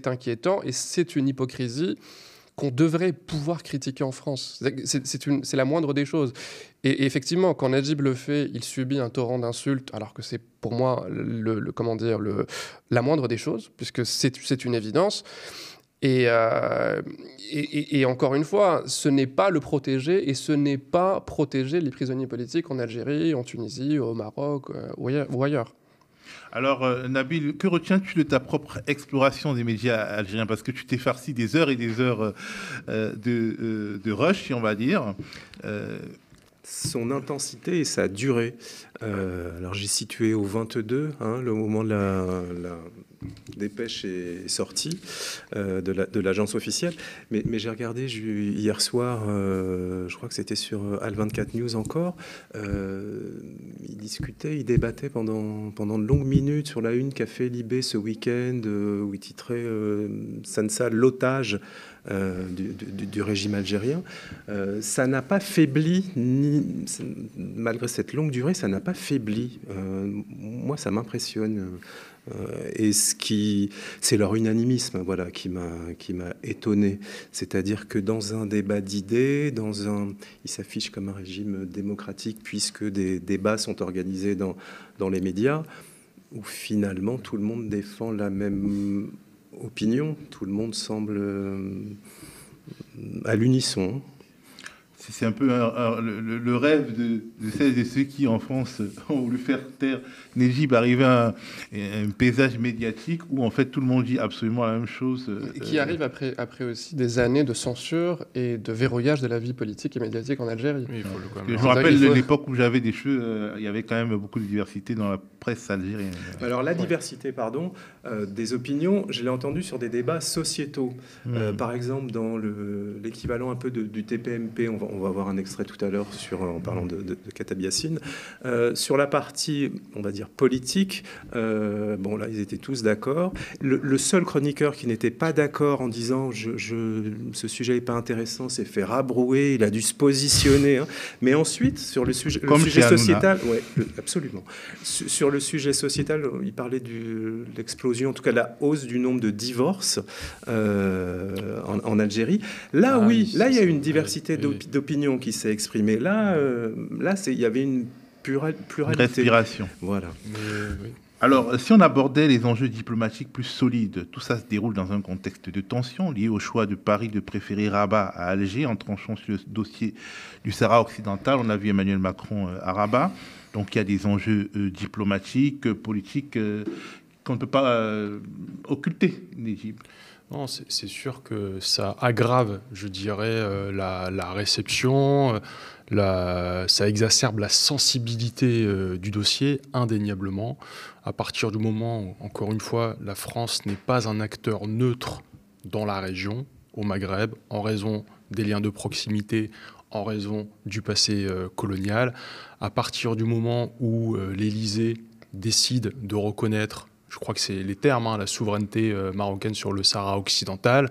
inquiétant et c'est une hypocrisie qu'on devrait pouvoir critiquer en France. C'est la moindre des choses. Et effectivement, quand Najib le fait, il subit un torrent d'insultes, alors que c'est pour moi la moindre des choses, puisque c'est une évidence. Et encore une fois, ce n'est pas le protéger, et ce n'est pas protéger les prisonniers politiques en Algérie, en Tunisie, au Maroc ou ailleurs. Alors, Nabil, que retiens-tu de ta propre exploration des médias algériens? Parce que tu t'es farci des heures et des heures de rush, si on va dire. Son intensité et sa durée. Alors, j'ai situé au 22, le moment de la dépêche est sortie de l'agence officielle. Mais j'ai regardé hier soir, je crois que c'était sur Al24 News encore, il discutait, il débattait pendant de longues minutes sur la une qu'a fait Libé ce week-end, où il titrait Sansal, l'otage du régime algérien. Ça n'a pas faibli, malgré cette longue durée, ça n'a pas faibli. Moi, ça m'impressionne. Et c'est leur unanimisme, voilà, qui m'a étonné. C'est-à-dire que dans un débat d'idées, il s'affiche comme un régime démocratique puisque des débats sont organisés dans les médias, où finalement tout le monde défend la même opinion, tout le monde semble à l'unisson. C'est un peu le rêve de celles et ceux qui, en France, ont voulu faire taire Najib, arriver à un paysage médiatique où, en fait, tout le monde dit absolument la même chose. Qui arrive après aussi des années de censure et de verrouillage de la vie politique et médiatique en Algérie. Oui, je me rappelle de l'époque où j'avais des cheveux, il y avait quand même beaucoup de diversité dans la presse algérienne. Alors, la diversité, des opinions, je l'ai entendu sur des débats sociétaux. Par exemple, dans l'équivalent un peu du TPMP, on va avoir un extrait tout à l'heure en parlant de Khatab Yassine. Sur la partie, on va dire, politique, là, ils étaient tous d'accord. Le seul chroniqueur qui n'était pas d'accord en disant ce sujet n'est pas intéressant s'est fait rabrouer, il a dû se positionner. Mais ensuite, sur le sujet sociétal... Oui, absolument. Sur le sujet sociétal, il parlait de l'explosion, en tout cas la hausse du nombre de divorces en Algérie. Là, il y a une diversité d'opinions qui s'est exprimée. Là, il y avait une pluralité. Respiration. Voilà. Alors, si on abordait les enjeux diplomatiques plus solides, tout ça se déroule dans un contexte de tension lié au choix de Paris de préférer Rabat à Alger en tranchant sur le dossier du Sahara occidental. On a vu Emmanuel Macron à Rabat. Donc, il y a des enjeux diplomatiques, politiques qu'on ne peut pas occulter, Najib. Non, c'est sûr que ça aggrave, je dirais, la réception, ça exacerbe la sensibilité du dossier, indéniablement. À partir du moment où, encore une fois, la France n'est pas un acteur neutre dans la région, au Maghreb, en raison des liens de proximité, en raison du passé colonial, à partir du moment où l'Élysée décide de reconnaître, je crois que c'est les termes, la souveraineté marocaine sur le Sahara occidental,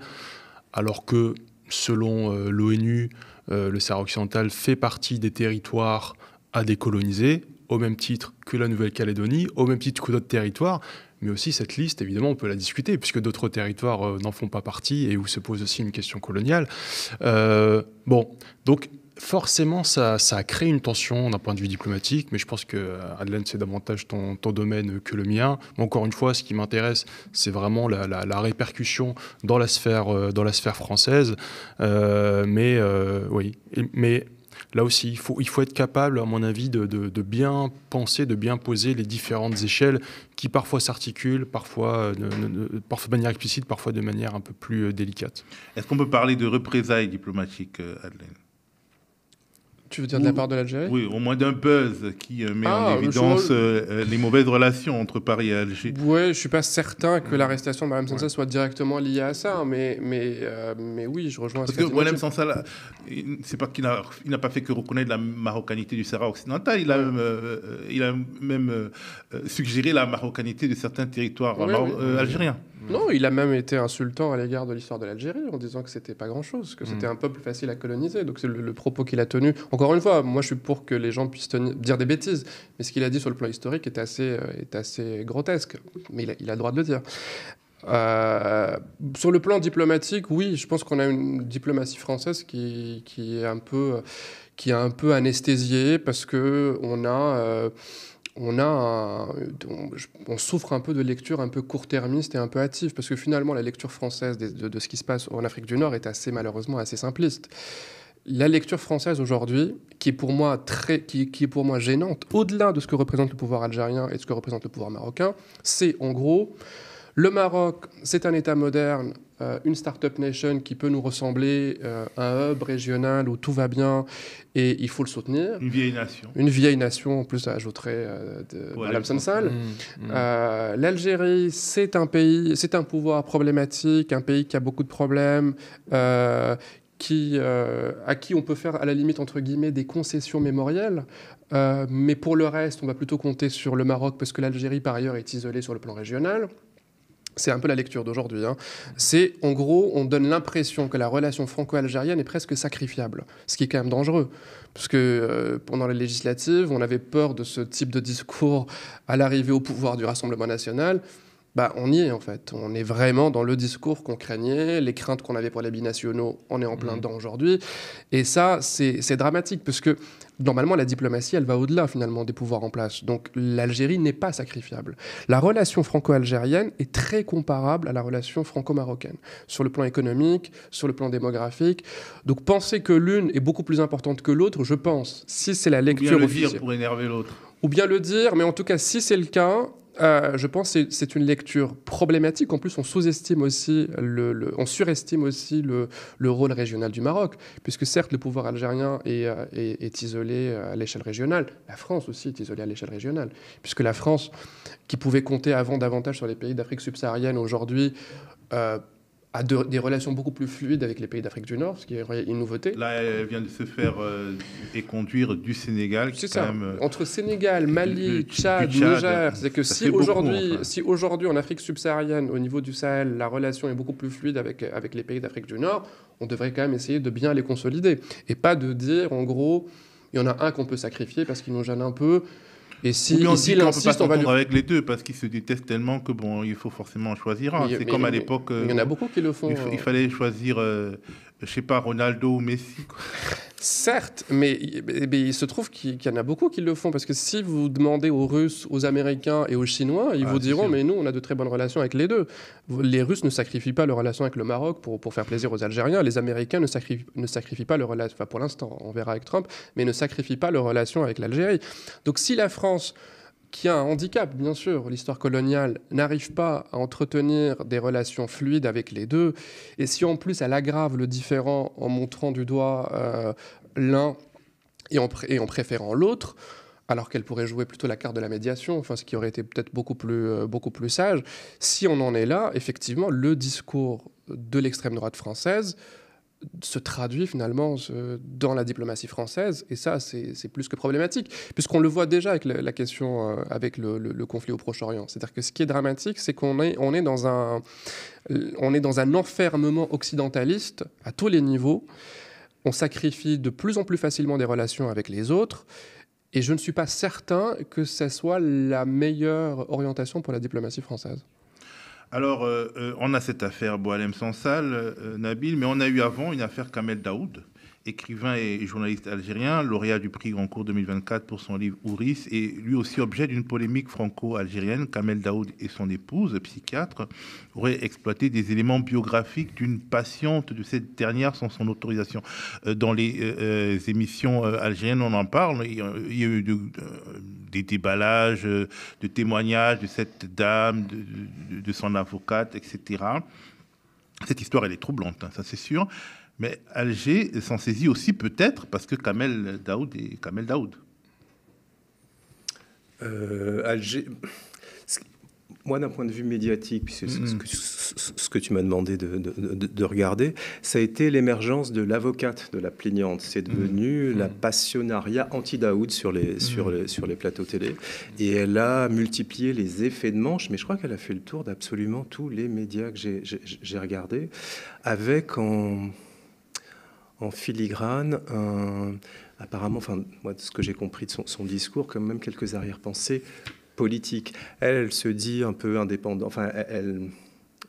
alors que selon l'ONU, le Sahara occidental fait partie des territoires à décoloniser, au même titre que la Nouvelle-Calédonie, au même titre que d'autres territoires. Mais aussi cette liste, évidemment, on peut la discuter, puisque d'autres territoires n'en font pas partie et où se pose aussi une question coloniale. Donc forcément, ça a créé une tension d'un point de vue diplomatique, mais je pense que, Madeleine, c'est davantage ton domaine que le mien. Mais encore une fois, ce qui m'intéresse, c'est vraiment la répercussion dans la sphère française. Oui, mais là aussi, il faut être capable, à mon avis, de bien penser, de bien poser les différentes échelles qui parfois s'articulent, parfois de manière explicite, parfois de manière un peu plus délicate. Est-ce qu'on peut parler de représailles diplomatiques, Madeleine ? Tu veux dire de la part de l'Algérie ? Oui, au moins d'un buzz qui met en évidence les mauvaises relations entre Paris et Alger. Oui, je ne suis pas certain que l'arrestation de Boualem Sansal soit directement liée à ça, mais oui, je rejoins... Parce que Boualem Sansal, c'est pas qu'il n'a pas fait que reconnaître la marocanité du Sahara occidental, il a même suggéré la marocanité de certains territoires algériens. Non, il a même été insultant à l'égard de l'histoire de l'Algérie en disant que c'était pas grand-chose, que c'était un peuple facile à coloniser. Donc c'est le propos qu'il a tenu. Encore une fois, moi je suis pour que les gens puissent dire des bêtises, mais ce qu'il a dit sur le plan historique est assez grotesque. Mais il a le droit de le dire. Sur le plan diplomatique, oui, je pense qu'on a une diplomatie française qui est un peu anesthésiée parce que on souffre un peu de lecture un peu court-termiste et un peu hâtive, parce que finalement la lecture française de ce qui se passe en Afrique du Nord est malheureusement assez simpliste. La lecture française aujourd'hui, qui est pour moi gênante, au-delà de ce que représente le pouvoir algérien et de ce que représente le pouvoir marocain, c'est en gros, le Maroc, c'est un État moderne, une start-up nation qui peut nous ressembler, un hub régional où tout va bien et il faut le soutenir. Une vieille nation. Une vieille nation, en plus ça ajouterait Boualem Sansal. L'Algérie, c'est un pays, c'est un pouvoir problématique, un pays qui a beaucoup de problèmes, à qui on peut faire à la limite entre guillemets des concessions mémorielles, mais pour le reste on va plutôt compter sur le Maroc parce que l'Algérie par ailleurs est isolée sur le plan régional. C'est un peu la lecture d'aujourd'hui. C'est, en gros, on donne l'impression que la relation franco-algérienne est presque sacrifiable, ce qui est quand même dangereux. Parce que pendant les législatives, on avait peur de ce type de discours à l'arrivée au pouvoir du Rassemblement national. On y est, en fait. On est vraiment dans le discours qu'on craignait, les craintes qu'on avait pour les binationaux, on est en plein dedans aujourd'hui. Et ça, c'est dramatique, parce que normalement, la diplomatie, elle va au-delà, finalement, des pouvoirs en place. Donc, l'Algérie n'est pas sacrifiable. La relation franco-algérienne est très comparable à la relation franco-marocaine, sur le plan économique, sur le plan démographique. Donc, penser que l'une est beaucoup plus importante que l'autre, je pense, si c'est la lecture officielle. Ou bien le dire pour énerver l'autre. Ou bien le dire, mais en tout cas, si c'est le cas... je pense que c'est une lecture problématique. En plus, on sous-estime aussi, on surestime aussi le rôle régional du Maroc, puisque certes, le pouvoir algérien est isolé à l'échelle régionale. La France aussi est isolée à l'échelle régionale, puisque la France, qui pouvait compter avant davantage sur les pays d'Afrique subsaharienne, aujourd'hui a des relations beaucoup plus fluides avec les pays d'Afrique du Nord, ce qui est une nouveauté. Là, elle vient de se faire éconduire du Sénégal. C'est ça. Entre Sénégal, Mali, Tchad, Niger, c'est que si aujourd'hui en Afrique subsaharienne, au niveau du Sahel, la relation est beaucoup plus fluide avec les pays d'Afrique du Nord, on devrait quand même essayer de bien les consolider. Et pas de dire, en gros, il y en a un qu'on peut sacrifier parce qu'il nous gêne un peu. Et si on insiste, on peut pas s'entendre avec les deux parce qu'ils se détestent tellement que il faut forcément choisir un. C'est comme à l'époque. Il y en a beaucoup qui le font. Il fallait choisir, je sais pas, Ronaldo ou Messi, quoi. Certes, mais il se trouve qu'il y en a beaucoup qui le font, parce que si vous demandez aux Russes, aux Américains et aux Chinois, ils vous diront, mais nous, on a de très bonnes relations avec les deux. Les Russes ne sacrifient pas leur relation avec le Maroc pour faire plaisir aux Algériens. Les Américains ne sacrifient pas leur relation, enfin pour l'instant, on verra avec Trump, mais ne sacrifient pas leur relation avec l'Algérie. Donc si la France qui a un handicap, bien sûr. L'histoire coloniale n'arrive pas à entretenir des relations fluides avec les deux. Et si en plus elle aggrave le différent en montrant du doigt l'un et en préférant l'autre, alors qu'elle pourrait jouer plutôt la carte de la médiation, enfin, ce qui aurait été peut-être beaucoup plus sage, si on en est là, effectivement, le discours de l'extrême droite française se traduit finalement dans la diplomatie française, et ça, c'est plus que problématique, puisqu'on le voit déjà avec la question, avec le conflit au Proche-Orient. C'est-à-dire que ce qui est dramatique, c'est qu'on est dans un enfermement occidentaliste à tous les niveaux. On sacrifie de plus en plus facilement des relations avec les autres, et je ne suis pas certain que ce soit la meilleure orientation pour la diplomatie française. Alors, on a cette affaire Boualem Sansal, Nabil, mais on a eu avant une affaire Kamel Daoud, écrivain et journaliste algérien, lauréat du prix Goncourt 2024 pour son livre Ouris, et lui aussi objet d'une polémique franco-algérienne. Kamel Daoud et son épouse, psychiatre, auraient exploité des éléments biographiques d'une patiente de cette dernière sans son autorisation. Dans les émissions algériennes, on en parle. Il y a eu des déballages, de témoignages de cette dame, de son avocate, etc. Cette histoire, elle est troublante, hein, ça c'est sûr. Mais Alger s'en saisit aussi peut-être parce que Kamel Daoud est Kamel Daoud. Alger, moi d'un point de vue médiatique, c'est ce que tu m'as demandé de regarder, ça a été l'émergence de l'avocate de la plaignante. C'est devenu la passionnariat anti-Daoud sur les plateaux télé. Et elle a multiplié les effets de manche, mais je crois qu'elle a fait le tour d'absolument tous les médias que j'ai regardés, avec en filigrane, apparemment, enfin, moi, de ce que j'ai compris de son discours, quand même quelques arrière-pensées politiques. Elle se dit un peu indépendante, enfin,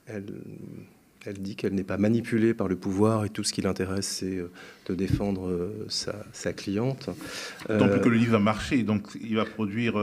elle dit qu'elle n'est pas manipulée par le pouvoir et tout ce qui l'intéresse, c'est de défendre sa cliente. Tant plus que le livre va marcher, donc il va produire...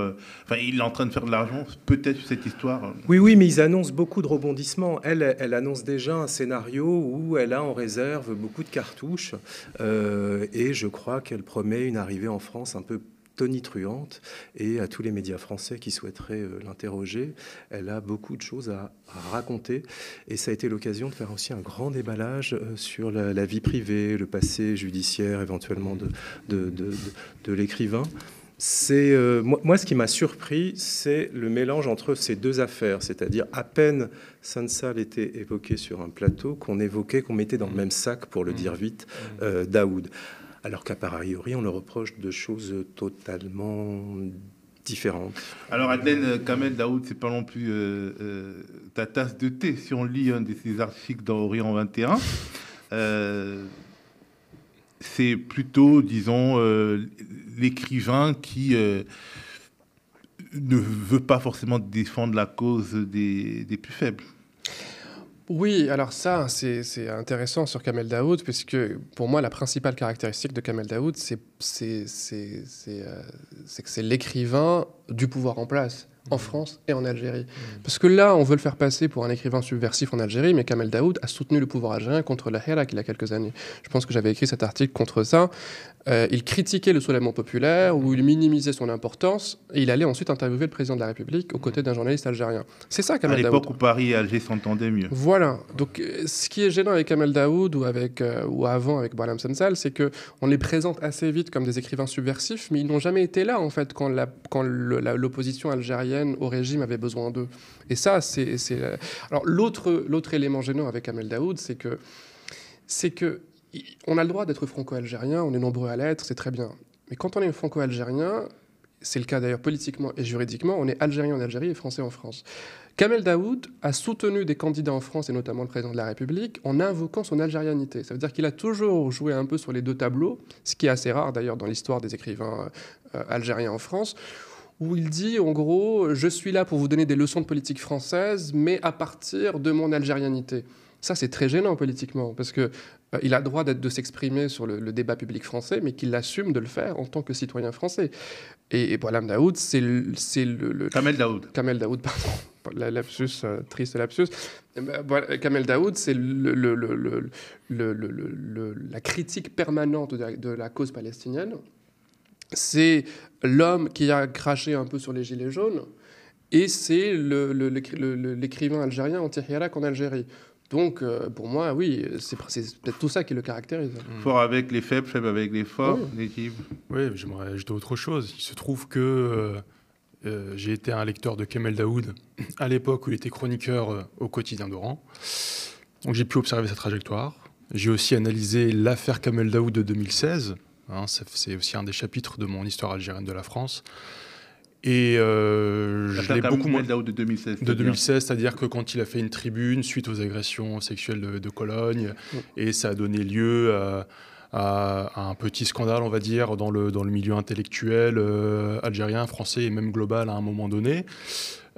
Enfin, il est en train de faire de l'argent, peut-être, sur cette histoire. Oui, mais ils annoncent beaucoup de rebondissements. Elle annonce déjà un scénario où elle a en réserve beaucoup de cartouches. Et je crois qu'elle promet une arrivée en France un peu tonitruante, et à tous les médias français qui souhaiteraient l'interroger. Elle a beaucoup de choses à raconter, et ça a été l'occasion de faire aussi un grand déballage sur la vie privée, le passé judiciaire éventuellement de l'écrivain. C'est moi, ce qui m'a surpris, c'est le mélange entre ces deux affaires, c'est-à-dire à peine Sansal était évoqué sur un plateau qu'on mettait dans le même sac, pour le dire vite, Daoud. Alors qu'à priori, on le reproche de choses totalement différentes. Alors, Adèle, Kamel Daoud, c'est pas non plus ta tasse de thé. Si on lit un de ses articles dans Orient 21, c'est plutôt, disons, l'écrivain qui ne veut pas forcément défendre la cause des plus faibles. Oui, alors ça, c'est intéressant sur Kamel Daoud, puisque pour moi, la principale caractéristique de Kamel Daoud, c'est que c'est l'écrivain du pouvoir en place, en France et en Algérie. Parce que là, on veut le faire passer pour un écrivain subversif en Algérie, mais Kamel Daoud a soutenu le pouvoir algérien contre la Hirak il y a quelques années. Je pense que j'avais écrit cet article contre ça. Il critiquait le soulèvement populaire, où il minimisait son importance, et il allait ensuite interviewer le président de la République aux côtés d'un journaliste algérien. C'est ça, Kamel Daoud. À l'époque où Paris et Alger s'entendaient mieux. Voilà. Donc, ce qui est gênant avec Kamel Daoud ou avant avec Boualem Sansal, c'est qu'on les présente assez vite comme des écrivains subversifs, mais ils n'ont jamais été là, en fait, quand l'opposition algérienne au régime avait besoin d'eux. Et ça, c'est... Alors, l'autre élément gênant avec Kamel Daoud, c'est que on a le droit d'être franco-algérien, on est nombreux à l'être, c'est très bien. Mais quand on est franco-algérien, c'est le cas d'ailleurs politiquement et juridiquement, on est algérien en Algérie et français en France. Kamel Daoud a soutenu des candidats en France, et notamment le président de la République, en invoquant son algérianité. Ça veut dire qu'il a toujours joué un peu sur les deux tableaux, ce qui est assez rare d'ailleurs dans l'histoire des écrivains algériens en France, où il dit, en gros, je suis là pour vous donner des leçons de politique française, mais à partir de mon algérianité. Ça, c'est très gênant politiquement, parce que il a le droit de s'exprimer sur le débat public français, mais qu'il assume de le faire en tant que citoyen français. Et Boualem Daoud, c'est le... Kamel Daoud. Kamel Daoud, pardon. Lapsus, triste lapsus. Kamel Daoud, c'est la critique permanente de la cause palestinienne. c'est l'homme qui a craché un peu sur les gilets jaunes, et c'est l'écrivain algérien Anti Hirak en Algérie. Donc, pour moi, oui, c'est peut-être tout ça qui le caractérise. Fort avec les faibles, faible avec les forts, l'équipe. Oui, j'aimerais ajouter autre chose. Il se trouve que j'ai été un lecteur de Kamel Daoud à l'époque où il était chroniqueur au quotidien d'Oran. Donc j'ai pu observer sa trajectoire. J'ai aussi analysé l'affaire Kamel Daoud de 2016. C'est aussi un des chapitres de mon histoire algérienne de la France. Et je l'ai beaucoup moins de 2016. De 2016, c'est-à-dire que quand il a fait une tribune suite aux agressions sexuelles de Cologne, et ça a donné lieu à un petit scandale, on va dire, dans le milieu intellectuel algérien, français et même global à un moment donné.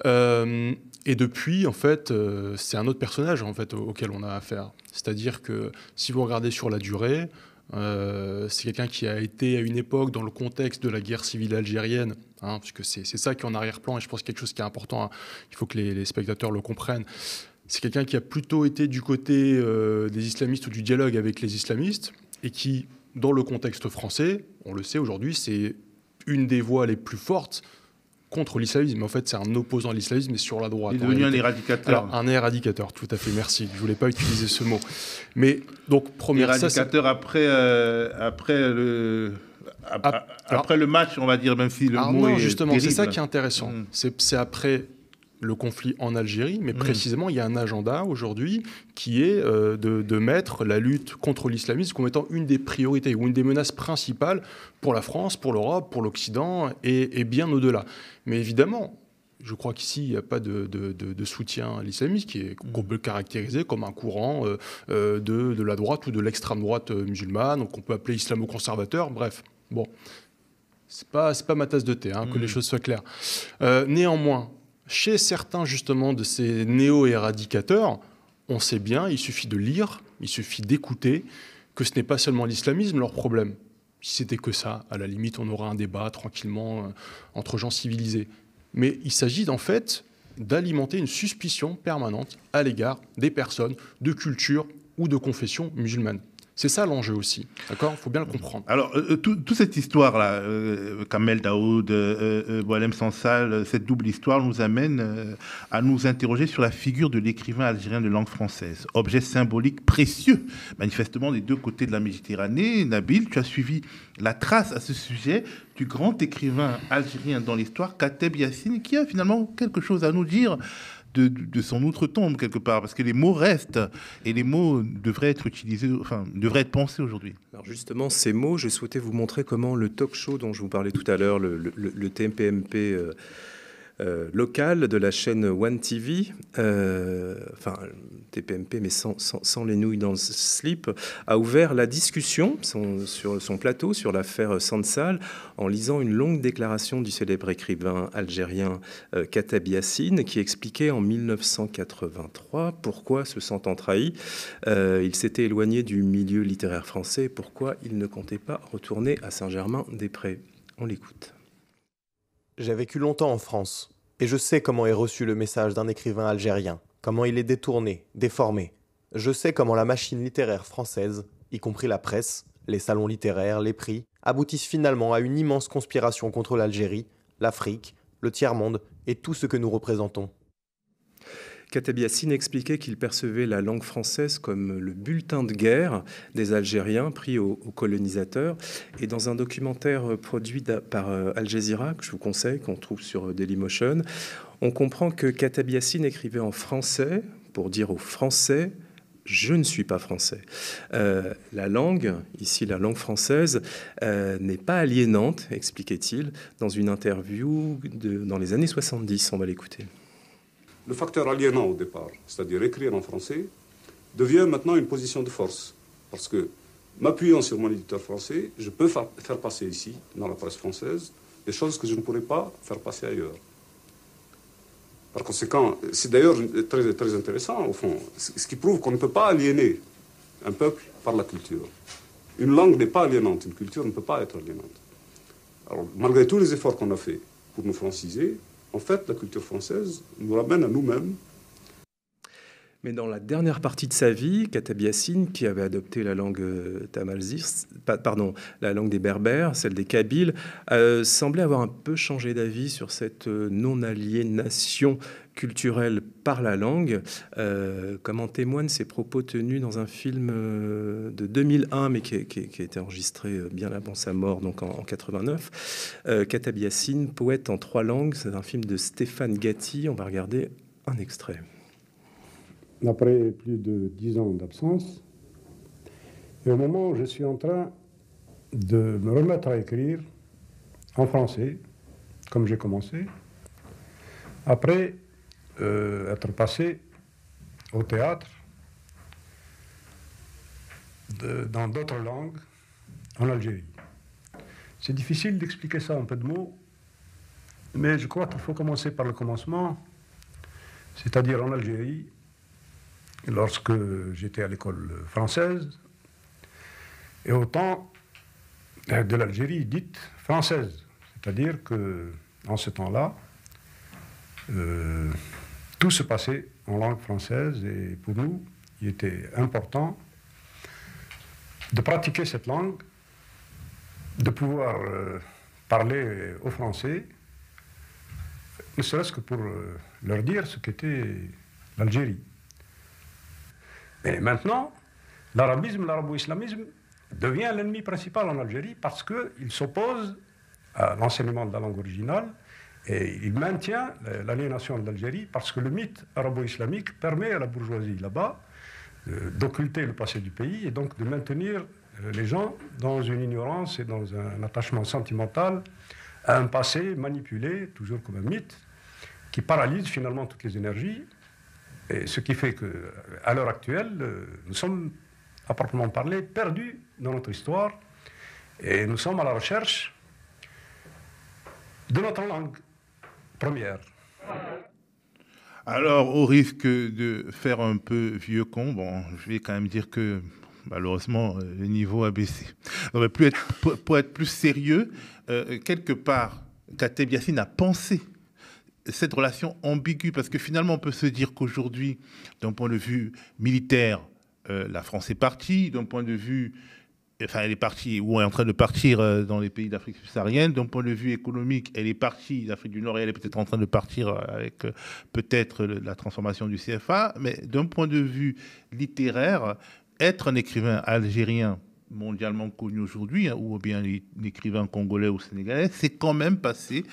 Et depuis, en fait, c'est un autre personnage en fait auquel on a affaire. C'est-à-dire que si vous regardez sur la durée, c'est quelqu'un qui a été à une époque dans le contexte de la guerre civile algérienne, puisque c'est ça qui est en arrière-plan, et je pense quelque chose qui est important, il faut que les spectateurs le comprennent. C'est quelqu'un qui a plutôt été du côté des islamistes ou du dialogue avec les islamistes, et qui, dans le contexte français, on le sait aujourd'hui, c'est une des voix les plus fortes contre l'islamisme. En fait, c'est un opposant à l'islamisme, mais sur la droite. Il est devenu un éradicateur. Alors, un éradicateur, tout à fait, merci. Je ne voulais pas utiliser ce mot. Mais donc, première... Éradicateur après le match, on va dire, même si le mot non, est justement, terrible. C'est ça qui est intéressant. C'est après le conflit en Algérie, mais précisément, il y a un agenda aujourd'hui qui est de mettre la lutte contre l'islamisme comme étant une des priorités ou une des menaces principales pour la France, pour l'Europe, pour l'Occident et bien au-delà. Mais évidemment, je crois qu'ici, il n'y a pas de soutien à l'islamisme qu'on peut caractériser comme un courant de la droite ou de l'extrême droite musulmane, qu'on peut appeler islamo-conservateur, bref. Bon, c'est pas ma tasse de thé, que les choses soient claires. Néanmoins, chez certains, justement, de ces néo-éradicateurs, on sait bien, il suffit de lire, il suffit d'écouter, que ce n'est pas seulement l'islamisme leur problème. Si c'était que ça, à la limite, on aura un débat tranquillement entre gens civilisés. Mais il s'agit, en fait, d'alimenter une suspicion permanente à l'égard des personnes de culture ou de confession musulmane. C'est ça l'enjeu aussi, d'accord ? Il faut bien le comprendre. Alors, toute cette histoire-là, Kamel Daoud, Boualem Sansal, cette double histoire nous amène à nous interroger sur la figure de l'écrivain algérien de langue française. Objet symbolique précieux, manifestement des deux côtés de la Méditerranée. Nabil, tu as suivi la trace à ce sujet du grand écrivain algérien dans l'histoire, Kateb Yassine, qui a finalement quelque chose à nous dire de son outre-tombe quelque part, parce que les mots restent et les mots devraient être utilisés, devraient être pensés aujourd'hui. Alors justement, ces mots, je souhaitais vous montrer comment le talk show dont je vous parlais tout à l'heure, le TPMP local de la chaîne One TV, TPMP mais sans les nouilles dans le slip, a ouvert la discussion sur son plateau sur l'affaire Sansal en lisant une longue déclaration du célèbre écrivain algérien Kateb Yassine qui expliquait en 1983 pourquoi, se sentant trahi, il s'était éloigné du milieu littéraire français et pourquoi il ne comptait pas retourner à Saint-Germain-des-Prés. On l'écoute. J'ai vécu longtemps en France, et je sais comment est reçu le message d'un écrivain algérien, comment il est détourné, déformé. Je sais comment la machine littéraire française, y compris la presse, les salons littéraires, les prix, aboutissent finalement à une immense conspiration contre l'Algérie, l'Afrique, le tiers-monde et tout ce que nous représentons. Kateb Yassine expliquait qu'il percevait la langue française comme le bulletin de guerre des Algériens pris aux colonisateurs. Et dans un documentaire produit par Al Jazeera, que je vous conseille, qu'on trouve sur Dailymotion, on comprend que Kateb Yassine écrivait en français pour dire aux Français « je ne suis pas français ». La langue, ici la langue française, n'est pas aliénante, expliquait-il, dans une interview dans les années 70. On va l'écouter. Le facteur aliénant au départ, c'est-à-dire écrire en français, devient maintenant une position de force. Parce que, m'appuyant sur mon éditeur français, je peux faire passer ici, dans la presse française, des choses que je ne pourrais pas faire passer ailleurs. Par conséquent, c'est d'ailleurs très, très intéressant, au fond, ce qui prouve qu'on ne peut pas aliéner un peuple par la culture. Une langue n'est pas aliénante, une culture ne peut pas être aliénante. Alors, malgré tous les efforts qu'on a faits pour nous franciser, en fait, la culture française nous ramène à nous-mêmes. Mais dans la dernière partie de sa vie, Kateb Yassine, qui avait adopté la langue la langue des Berbères, celle des Kabyles, semblait avoir un peu changé d'avis sur cette non-aliénation culturelle par la langue, comme en témoignent ses propos tenus dans un film de 2001, mais qui a été enregistré bien avant sa mort, donc en 89. Kateb Yassine, poète en 3 langues, c'est un film de Stéphane Gatti. On va regarder un extrait. Après plus de 10 ans d'absence, et au moment où je suis en train de me remettre à écrire en français, comme j'ai commencé, après être passé au théâtre dans d'autres langues en Algérie. C'est difficile d'expliquer ça en peu de mots, mais je crois qu'il faut commencer par le commencement, c'est-à-dire en Algérie, lorsque j'étais à l'école française, et au temps de l'Algérie dite française. C'est-à-dire qu'en ce temps-là, tout se passait en langue française, et pour nous, il était important de pratiquer cette langue, de pouvoir parler aux Français, ne serait-ce que pour leur dire ce qu'était l'Algérie. Mais maintenant, l'arabisme, l'arabo-islamisme devient l'ennemi principal en Algérie parce qu'il s'oppose à l'enseignement de la langue originale et il maintient l'aliénation de l'Algérie parce que le mythe arabo-islamique permet à la bourgeoisie là-bas d'occulter le passé du pays et donc de maintenir les gens dans une ignorance et dans un attachement sentimental à un passé manipulé, toujours comme un mythe, qui paralyse finalement toutes les énergies. Et ce qui fait qu'à l'heure actuelle, nous sommes, à proprement parler, perdus dans notre histoire et nous sommes à la recherche de notre langue première. Alors, au risque de faire un peu vieux con, bon, je vais quand même dire que malheureusement, le niveau a baissé. On va pour être plus sérieux, quelque part, Kateb Yassine a pensé cette relation ambiguë, parce que finalement, on peut se dire qu'aujourd'hui, d'un point de vue militaire, la France est partie, d'un point de vue, enfin, elle est partie, ou est en train de partir dans les pays d'Afrique subsaharienne, d'un point de vue économique, elle est partie d'Afrique du Nord et elle est peut-être en train de partir avec peut-être la transformation du CFA, mais d'un point de vue littéraire, être un écrivain algérien mondialement connu aujourd'hui, ou bien un écrivain congolais ou sénégalais, c'est quand même passé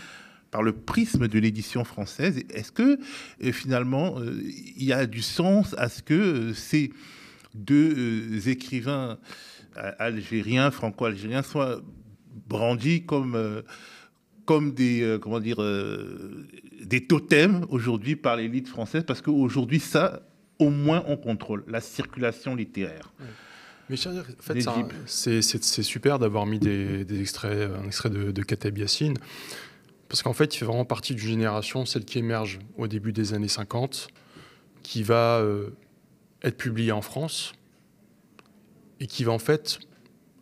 par le prisme de l'édition française. Est-ce que finalement il y a du sens à ce que ces deux écrivains algériens, franco-algériens, soient brandis comme des comment dire des totems aujourd'hui par l'élite française, parce qu'aujourd'hui ça, au moins, on contrôle la circulation littéraire. Mais en fait, c'est super d'avoir mis des extraits, un extrait de Kateb Yassine. Parce qu'en fait, il fait vraiment partie d'une génération, celle qui émerge au début des années 50, qui va être publiée en France et qui va en fait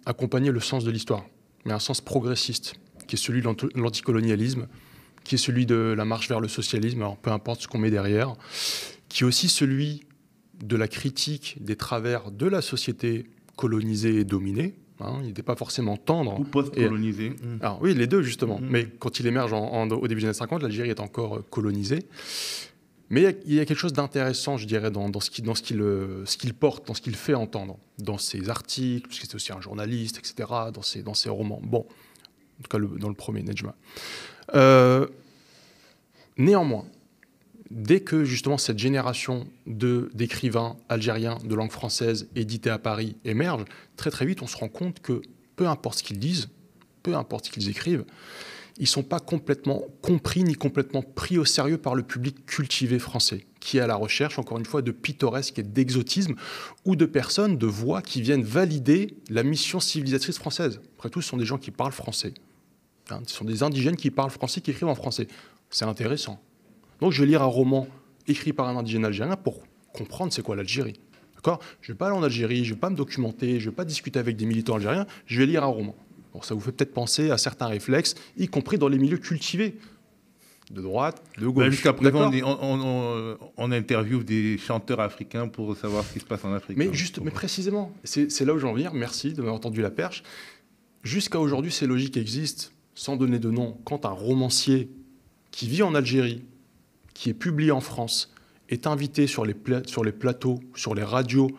accompagner le sens de l'histoire, mais un sens progressiste, qui est celui de l'anticolonialisme, qui est celui de la marche vers le socialisme, alors peu importe ce qu'on met derrière, qui est aussi celui de la critique des travers de la société colonisée et dominée. Hein, il n'était pas forcément tendre. Ou post-colonisé. Alors oui, les deux justement. Mais quand il émerge au début des années 50, l'Algérie est encore colonisée. Mais il y a quelque chose d'intéressant, je dirais, dans ce qu'il porte, dans ce qu'il fait entendre, dans ses articles, puisque c'est aussi un journaliste, etc., dans ses romans. Bon, en tout cas dans le premier, Nedjma. Néanmoins, dès que justement cette génération d'écrivains algériens de langue française édités à Paris émerge, très très vite on se rend compte que peu importe ce qu'ils disent, peu importe ce qu'ils écrivent, ils ne sont pas complètement compris ni complètement pris au sérieux par le public cultivé français, qui est à la recherche, encore une fois, de pittoresque et d'exotisme, ou de personnes, de voix qui viennent valider la mission civilisatrice française. Après tout, ce sont des gens qui parlent français. Hein, ce sont des indigènes qui parlent français, qui écrivent en français. C'est intéressant. Donc je vais lire un roman écrit par un indigène algérien pour comprendre c'est quoi l'Algérie. D'accord ? Je ne vais pas aller en Algérie, je ne vais pas me documenter, je ne vais pas discuter avec des militants algériens, je vais lire un roman. Bon, ça vous fait peut-être penser à certains réflexes, y compris dans les milieux cultivés. de droite, de gauche. Jusqu'à présent, on interviewe des chanteurs africains pour savoir ce qui se passe en Afrique. Mais précisément, c'est là où j'en viens. Merci de m'avoir tendu la perche. Jusqu'à aujourd'hui, ces logiques existent, sans donner de nom. Quand un romancier qui vit en Algérie, qui est publié en France, est invité sur les plateaux, sur les radios,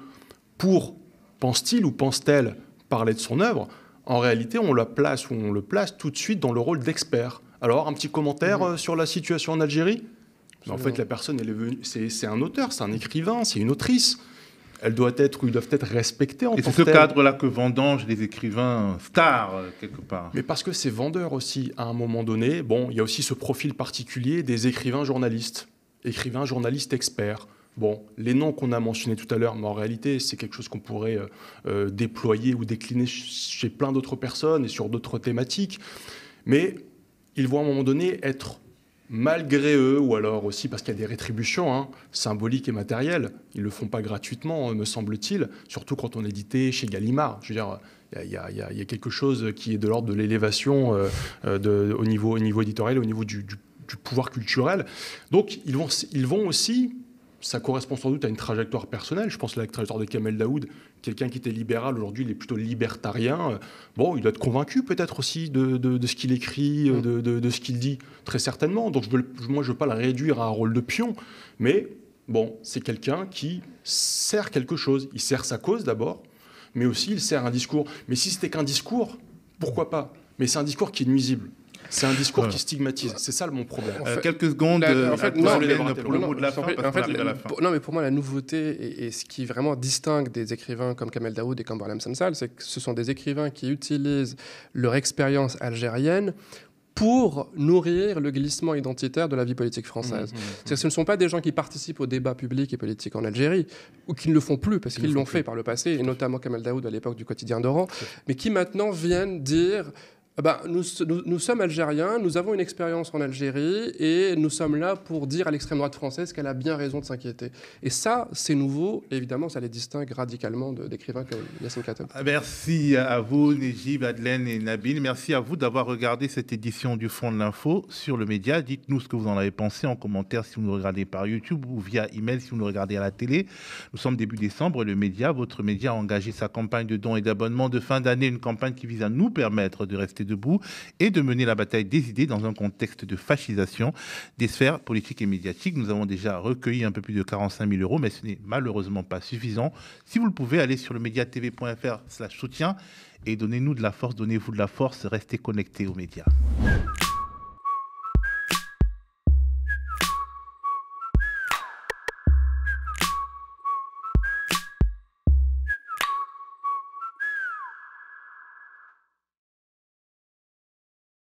pour, pense-t-il ou pense-t-elle, parler de son œuvre, en réalité, on le place tout de suite dans le rôle d'expert. Alors, un petit commentaire sur la situation en Algérie ? Mais en fait, la personne, elle est venue. C'est un auteur, c'est un écrivain, c'est une autrice. Ils doivent être respectés en tant que tels. Et c'est ce cadre-là que vendangent les écrivains stars, quelque part. Mais parce que c'est vendeur aussi, à un moment donné. Bon, il y a aussi ce profil particulier des écrivains journalistes experts. Bon, les noms qu'on a mentionnés tout à l'heure, mais en réalité, c'est quelque chose qu'on pourrait déployer ou décliner chez plein d'autres personnes et sur d'autres thématiques. Mais ils vont à un moment donné être, malgré eux, ou alors aussi parce qu'il y a des rétributions symboliques et matérielles, ils ne le font pas gratuitement, me semble-t-il, surtout quand on est édité chez Gallimard. Je veux dire, il y a quelque chose qui est de l'ordre de l'élévation au niveau éditorial, au niveau du pouvoir culturel. Donc, ils vont aussi... Ça correspond sans doute à une trajectoire personnelle. Je pense à la trajectoire de Kamel Daoud, quelqu'un qui était libéral, aujourd'hui il est plutôt libertarien. Bon, il doit être convaincu peut-être aussi de ce qu'il écrit, de ce qu'il dit, très certainement. Donc moi je ne veux pas le réduire à un rôle de pion, mais bon, c'est quelqu'un qui sert quelque chose. Il sert sa cause d'abord, mais aussi il sert un discours. Mais si c'était qu'un discours, pourquoi pas ? Mais c'est un discours qui est nuisible. C'est un discours qui stigmatise. C'est ça mon problème. Quelques secondes pour le mot de la fin, parce qu'on arrive à la fin. Non, mais pour moi, la nouveauté et ce qui vraiment distingue des écrivains comme Kamel Daoud et comme Boualem Sansal, c'est que ce sont des écrivains qui utilisent leur expérience algérienne pour nourrir le glissement identitaire de la vie politique française. C'est-à-dire que ce ne sont pas des gens qui participent au débat public et politique en Algérie, ou qui ne le font plus, parce qu'ils l'ont fait par le passé, et notamment Kamel Daoud à l'époque du quotidien d'Oran, mais qui maintenant viennent dire... Nous sommes algériens, nous avons une expérience en Algérie et nous sommes là pour dire à l'extrême droite française qu'elle a bien raison de s'inquiéter. Et ça, c'est nouveau. Et évidemment, ça les distingue radicalement d'écrivains comme Yassine Kateb. Merci à vous, Nejib, Adlène et Nabil. Merci à vous d'avoir regardé cette édition du Fond de l'Info sur le média. Dites-nous ce que vous en avez pensé en commentaire si vous nous regardez par YouTube ou via email si vous nous regardez à la télé. Nous sommes début décembre et le média, votre média, a engagé sa campagne de dons et d'abonnements de fin d'année, une campagne qui vise à nous permettre de rester debout et de mener la bataille des idées dans un contexte de fascisation des sphères politiques et médiatiques. Nous avons déjà recueilli un peu plus de 45 000 €, mais ce n'est malheureusement pas suffisant. Si vous le pouvez, allez sur le mediatv.fr/soutien et donnez-nous de la force, donnez-vous de la force, restez connectés aux médias.